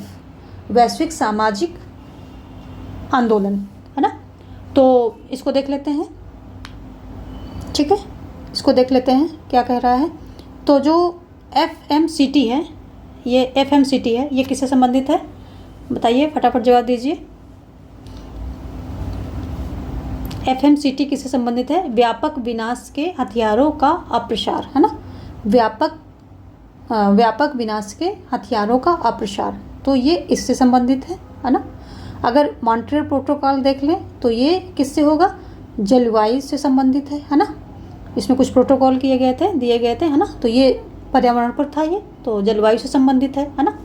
Speaker 1: वैश्विक सामाजिक आंदोलन, है ना? तो इसको देख लेते हैं, ठीक है, इसको देख लेते हैं क्या कह रहा है। तो जो FMCT है, ये FMCT है, ये किससे संबंधित है? बताइए, फटाफट जवाब दीजिए। FMCT किससे संबंधित है? व्यापक विनाश के हथियारों का अप्रसार, है ना? व्यापक विनाश के हथियारों का अप्रसार, तो ये इससे संबंधित है ना? अगर मॉन्ट्रियल प्रोटोकॉल देख लें तो ये किससे होगा? जलवायु से संबंधित है ना? इसमें कुछ प्रोटोकॉल दिए गए थे, है ना? तो ये पर्यावरण पर था, ये तो जलवायु से संबंधित है ना?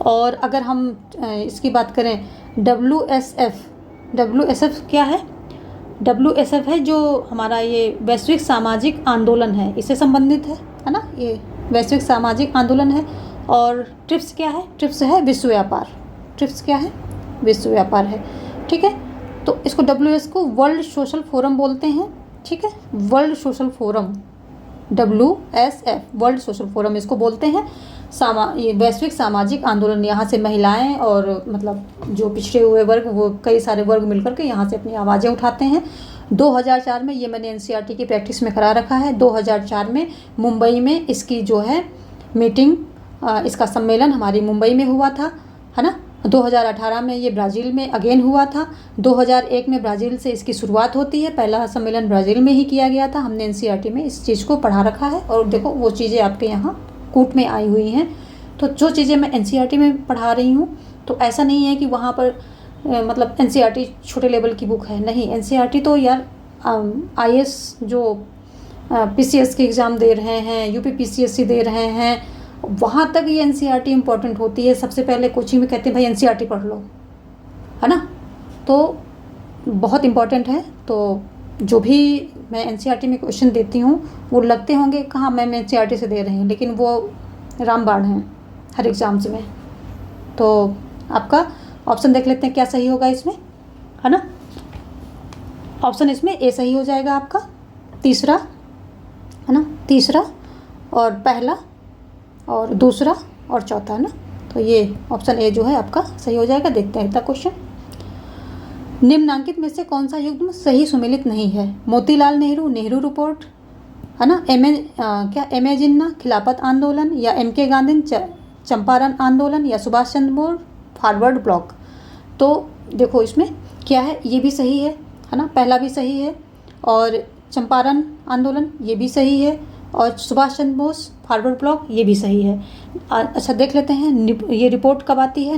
Speaker 1: और अगर हम इसकी बात करें WSF क्या है? WSF है जो हमारा ये वैश्विक सामाजिक आंदोलन है, इससे संबंधित है ना? ये वैश्विक सामाजिक आंदोलन है। और ट्रिप्स क्या है? ट्रिप्स है विश्व व्यापार। ट्रिप्स क्या है? विश्व व्यापार है, ठीक है। तो इसको WS को वर्ल्ड सोशल फोरम बोलते हैं, ठीक है, world social forum, WSF world social forum इसको बोलते हैं। ये वैश्विक सामाजिक आंदोलन, यहाँ से महिलाएं और मतलब जो पिछड़े हुए वर्ग, वो कई सारे वर्ग मिलकर के यहाँ से अपनी आवाज़ें उठाते हैं। 2004 में, ये मैंने NCERT की प्रैक्टिस में करा रखा है, 2004 में मुंबई में इसकी जो है मीटिंग, इसका सम्मेलन हमारी मुंबई में हुआ था, है ना? 2018 में ये ब्राज़ील में अगेन हुआ था। 2001 में ब्राज़ील से इसकी शुरुआत होती है, पहला सम्मेलन ब्राज़ील में ही किया गया था। हमने NCERT में इस चीज़ को पढ़ा रखा है और देखो वो चीज़ें आपके यहाँ कूट में आई हुई हैं तो जो चीज़ें मैं एनसीईआरटी में पढ़ा रही हूँ, तो ऐसा नहीं है कि वहाँ पर मतलब एनसीईआरटी छोटे लेवल की बुक है, नहीं। एनसीईआरटी तो यार आईएएस जो पीसीएस के एग्ज़ाम दे रहे हैं, यूपी पीसीएससी दे रहे हैं, वहाँ तक ये एनसीईआरटी इम्पॉर्टेंट होती है। सबसे पहले कोचिंग में कहते हैं भाई एनसीईआरटी पढ़ लो, है ना, तो बहुत इम्पॉर्टेंट है। तो जो भी मैं एनसीईआरटी में क्वेश्चन देती हूँ वो लगते होंगे कहाँ मैं एनसीईआरटी से दे रही हूँ, लेकिन वो रामबाण हैं हर एग्ज़ाम्स में। तो आपका ऑप्शन देख लेते हैं क्या सही होगा इसमें, है ना। ऑप्शन इसमें ए सही हो जाएगा आपका, तीसरा, है ना, तीसरा और पहला और दूसरा और चौथा, है ना। तो ये ऑप्शन ए जो है आपका सही हो जाएगा। देखते हैं अगला क्वेश्चन। निम्नांकित में से कौन सा युग्म सही सुमेलित नहीं है? मोतीलाल नेहरू, नेहरू रिपोर्ट, है ना, एम ए जिन्ना, खिलाफत आंदोलन, या एम के गांधी, चंपारण आंदोलन, या सुभाष चंद्र बोस, फॉरवर्ड ब्लॉक। तो देखो इसमें क्या है, ये भी सही है ना, पहला भी सही है, और चंपारण आंदोलन ये भी सही है, और सुभाष चंद्र बोस फॉरवर्ड ब्लॉक ये भी सही है। अच्छा देख लेते हैं ये रिपोर्ट कब आती है।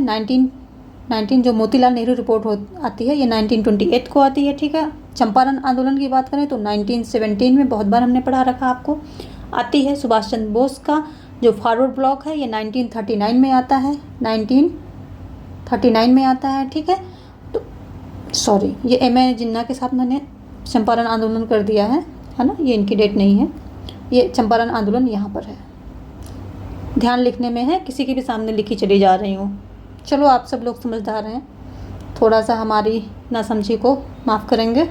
Speaker 1: 19 जो मोतीलाल नेहरू रिपोर्ट आती है ये 1928 को आती है, ठीक है। चंपारण आंदोलन की बात करें तो 1917 में, बहुत बार हमने पढ़ा रखा आपको, आती है। सुभाष चंद्र बोस का जो फॉरवर्ड ब्लॉक है ये 1939 में आता है, 1939 में आता है, ठीक है। तो सॉरी, ये एम ए जिन्ना के साथ मैंने चंपारण आंदोलन कर दिया है ना, ये इनकी डेट नहीं है, ये चंपारण आंदोलन यहाँ पर है। ध्यान लिखने में है, किसी के भी सामने लिखी चली जा रही हूँ। चलो आप सब लोग समझदार हैं, थोड़ा सा हमारी नासमझी को माफ़ करेंगे,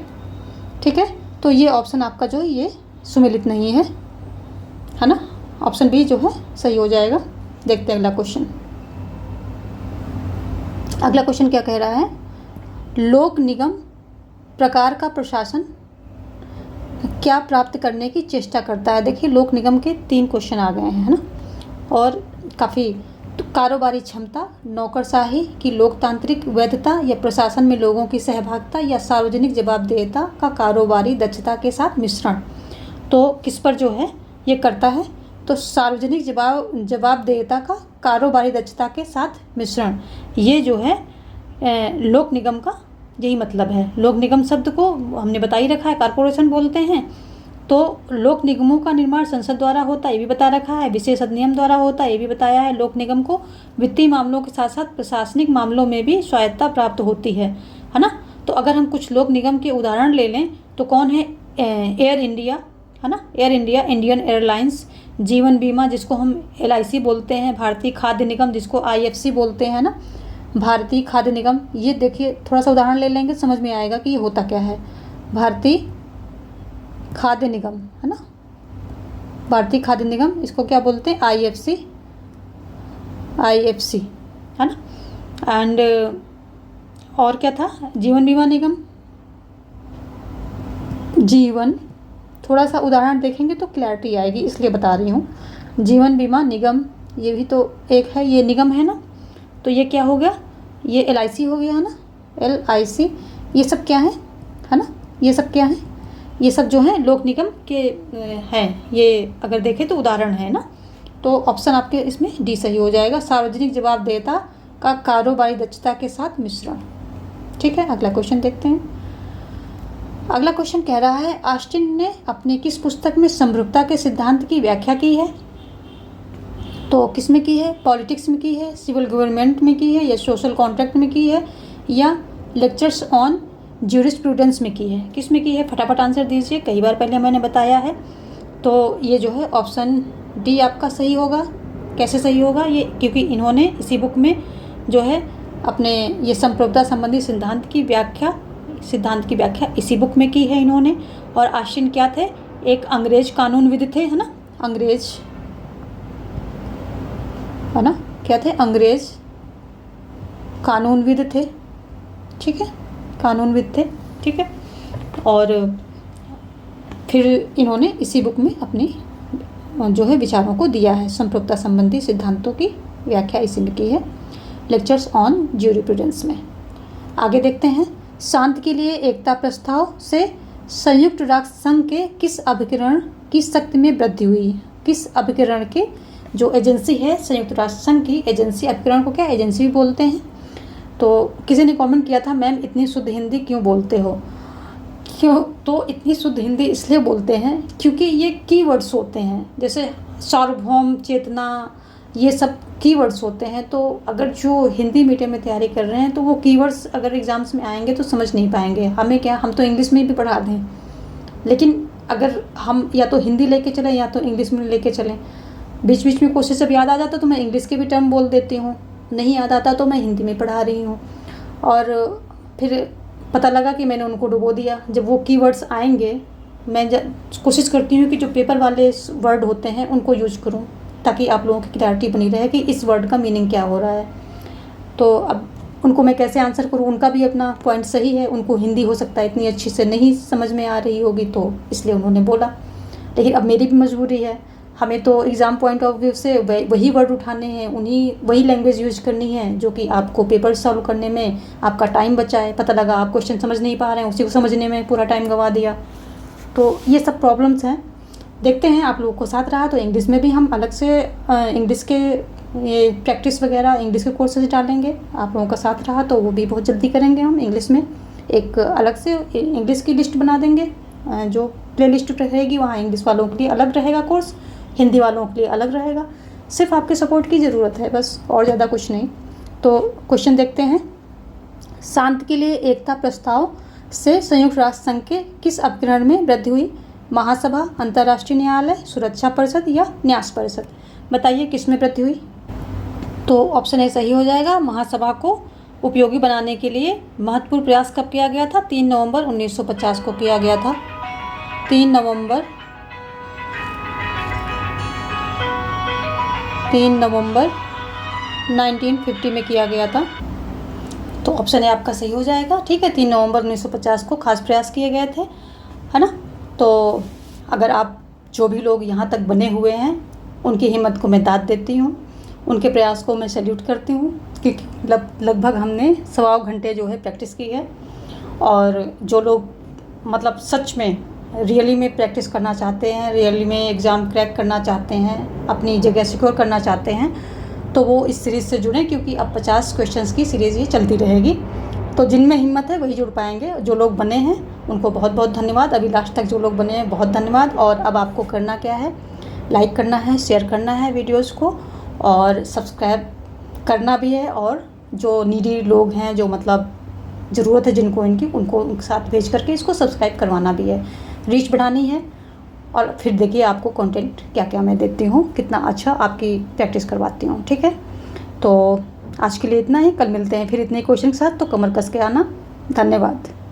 Speaker 1: ठीक है। तो ये ऑप्शन आपका जो है ये सुमेलित नहीं है ना। ऑप्शन बी जो है सही हो जाएगा। देखते हैं अगला क्वेश्चन। अगला क्वेश्चन क्या कह रहा है? लोक निगम प्रकार का प्रशासन क्या प्राप्त करने की चेष्टा करता है? देखिए लोक निगम के 3 क्वेश्चन आ गए हैं, है ना, और काफ़ी। तो कारोबारी क्षमता, नौकरशाही की लोकतांत्रिक वैधता, या प्रशासन में लोगों की सहभागिता, या सार्वजनिक जवाबदेहिता का कारोबारी दक्षता के साथ मिश्रण। तो किस पर जो है ये करता है? तो सार्वजनिक जवाबदेहिता का कारोबारी दक्षता के साथ मिश्रण, ये जो है लोक निगम का यही मतलब है। लोक निगम शब्द को हमने बता ही रखा है, कारपोरेशन बोलते हैं। तो लोक निगमों का निर्माण संसद द्वारा होता है, ये भी बता रखा है। विशेष अधिनियम द्वारा होता है, ये भी बताया है। लोक निगम को वित्तीय मामलों के साथ साथ प्रशासनिक मामलों में भी स्वायत्तता प्राप्त होती है ना। तो अगर हम कुछ लोक निगम के उदाहरण ले लें तो कौन है? एयर इंडिया, है ना, एयर इंडिया, इंडियन एयरलाइंस, जीवन बीमा जिसको हम LIC बोलते हैं, भारतीय खाद्य निगम जिसको IFC बोलते हैं ना, भारतीय खाद्य निगम। ये देखिए थोड़ा सा उदाहरण ले लेंगे, समझ में आएगा कि ये होता क्या है। भारतीय खाद्य निगम, है ना, भारतीय खाद्य निगम, इसको क्या बोलते हैं? IFC, है ना। एंड और क्या था? जीवन बीमा निगम, जीवन, थोड़ा सा उदाहरण देखेंगे तो क्लैरिटी आएगी, इसलिए बता रही हूँ। जीवन बीमा निगम ये भी तो एक है, ये निगम है ना। तो ये क्या हो गया? ये LIC हो गया, है ना, LIC। ये सब क्या है ना, ये सब क्या है? ये सब जो है लोक निगम के हैं। ये अगर देखें तो उदाहरण है ना। तो ऑप्शन आपके इसमें डी सही हो जाएगा, सार्वजनिक जवाबदेहिता का कारोबारी दक्षता के साथ मिश्रण, ठीक है। अगला क्वेश्चन देखते हैं। अगला क्वेश्चन कह रहा है, ऑस्टिन ने अपनी किस पुस्तक में समरूपता के सिद्धांत की व्याख्या की है? तो किस में की है? पॉलिटिक्स में की है, सिविल गवर्नमेंट में की है, या सोशल कॉन्ट्रैक्ट में की है, या लेक्चर्स ऑन ज्यूरिस्प्रूडेंस में की है? किस में की है? फटाफट आंसर दीजिए, कई बार पहले मैंने बताया है। तो ये जो है ऑप्शन डी आपका सही होगा। कैसे सही होगा? ये क्योंकि इन्होंने इसी बुक में जो है अपने ये संप्रभुता संबंधी सिद्धांत की व्याख्या इसी बुक में की है इन्होंने। और ऑस्टिन क्या थे? एक अंग्रेज कानूनविद थे, है ना, अंग्रेज, है ना, क्या थे? अंग्रेज कानूनविद थे, ठीक है, कानूनविद थे, ठीक है। और फिर इन्होंने इसी बुक में अपनी जो है विचारों को दिया है। संप्रभुता संबंधी सिद्धांतों की व्याख्या इसी में की है, लेक्चर्स ऑन ज्यूरिस्प्रूडेंस में। आगे देखते हैं। शांति के लिए एकता प्रस्ताव से संयुक्त राष्ट्र संघ के किस अभिकरण की शक्ति में वृद्धि हुई? किस अभिकरण के जो एजेंसी है संयुक्त राष्ट्र संघ की एजेंसी, अभिकरण को क्या एजेंसी भी बोलते हैं। तो किसी ने कमेंट किया था, मैम इतनी शुद्ध हिंदी क्यों बोलते हो? क्यों? तो इतनी शुद्ध हिंदी इसलिए बोलते हैं क्योंकि ये कीवर्ड्स होते हैं, जैसे सार्वभौम, चेतना, ये सब कीवर्ड्स होते हैं। तो अगर जो हिंदी मीडियम में तैयारी कर रहे हैं तो वो कीवर्ड्स अगर एग्ज़ाम्स में आएंगे तो समझ नहीं पाएंगे। हमें क्या, हम तो इंग्लिश में भी पढ़ा दें, लेकिन अगर हम या तो हिंदी लेके चलें या तो इंग्लिश में लेके चलें, बीच बीच में कोशिश जब याद आ जाता तो मैं इंग्लिश के भी टर्म बोल देती हूँ, नहीं याद आता तो मैं हिंदी में पढ़ा रही हूँ। और फिर पता लगा कि मैंने उनको डुबो दिया। जब वो कीवर्ड्स आएंगे, मैं कोशिश करती हूँ कि जो पेपर वाले वर्ड होते हैं उनको यूज करूँ, ताकि आप लोगों की क्लैरिटी बनी रहे कि इस वर्ड का मीनिंग क्या हो रहा है। तो अब उनको मैं कैसे आंसर करूँ, उनका भी अपना पॉइंट सही है, उनको हिंदी हो सकता है इतनी अच्छी से नहीं समझ में आ रही होगी, तो इसलिए उन्होंने बोला। लेकिन अब मेरी भी मजबूरी है, हमें तो एग्ज़ाम पॉइंट ऑफ व्यू से वही वर्ड उठाने हैं, वही लैंग्वेज यूज करनी है जो कि आपको पेपर सॉल्व करने में आपका टाइम बचाए। पता लगा आप क्वेश्चन समझ नहीं पा रहे हैं, उसी को समझने में पूरा टाइम गंवा दिया। तो ये सब प्रॉब्लम्स हैं। देखते हैं, आप लोगों को साथ रहा तो इंग्लिश में भी हम अलग से इंग्लिश के ये प्रैक्टिस वगैरह इंग्लिश के कोर्सेज डालेंगे। आप लोगों का साथ रहा तो वो भी बहुत जल्दी करेंगे। हम इंग्लिश में एक अलग से इंग्लिश की लिस्ट बना देंगे, जो प्ले लिस्ट रहेगी वहाँ इंग्लिश वालों के लिए अलग रहेगा कोर्स, हिंदी वालों के लिए अलग रहेगा। सिर्फ आपके सपोर्ट की ज़रूरत है बस, और ज़्यादा कुछ नहीं। तो क्वेश्चन देखते हैं। शांति के लिए एकता प्रस्ताव से संयुक्त राष्ट्र संघ के किस उपकरण में वृद्धि हुई? महासभा, अंतर्राष्ट्रीय न्यायालय, सुरक्षा परिषद या न्यास परिषद? बताइए किस में वृद्धि हुई? तो ऑप्शन ए सही हो जाएगा। महासभा को उपयोगी बनाने के लिए महत्वपूर्ण प्रयास कब किया गया था? 3 नवंबर 1950 को किया गया था। 3 नवंबर 1950 में किया गया था। तो ऑप्शन ए आपका सही हो जाएगा। ठीक है, 3 नवंबर 1950 को खास प्रयास किए गए थे, है ना। तो अगर आप जो भी लोग यहाँ तक बने हुए हैं उनकी हिम्मत को मैं दाद देती हूँ, उनके प्रयास को मैं सैल्यूट करती हूँ, क्योंकि लगभग हमने 1.25 घंटे जो है प्रैक्टिस की है। और जो लोग मतलब सच में रियली में प्रैक्टिस करना चाहते हैं, रियली में एग्ज़ाम क्रैक करना चाहते हैं, अपनी जगह सिक्योर करना चाहते हैं, तो वो इस सीरीज़ से जुड़ें, क्योंकि अब 50 क्वेश्चंस की सीरीज़ ये चलती रहेगी। तो जिनमें हिम्मत है वही जुड़ पाएंगे। जो लोग बने हैं उनको बहुत बहुत धन्यवाद। अभी लास्ट तक जो लोग बने हैं बहुत धन्यवाद। और अब आपको करना क्या है, लाइक करना है, शेयर करना है वीडियोज़ को, और सब्सक्राइब करना भी है। और जो नीडी लोग हैं, जो मतलब ज़रूरत है जिनको इनकी, उनको उनके साथ भेज करके इसको सब्सक्राइब करवाना भी है, रीच बढ़ानी है। और फिर देखिए आपको कंटेंट क्या क्या मैं देती हूँ, कितना अच्छा आपकी प्रैक्टिस करवाती हूँ। ठीक है, तो आज के लिए इतना ही। कल मिलते हैं फिर इतने क्वेश्चन के साथ, तो कमर कस के आना। धन्यवाद।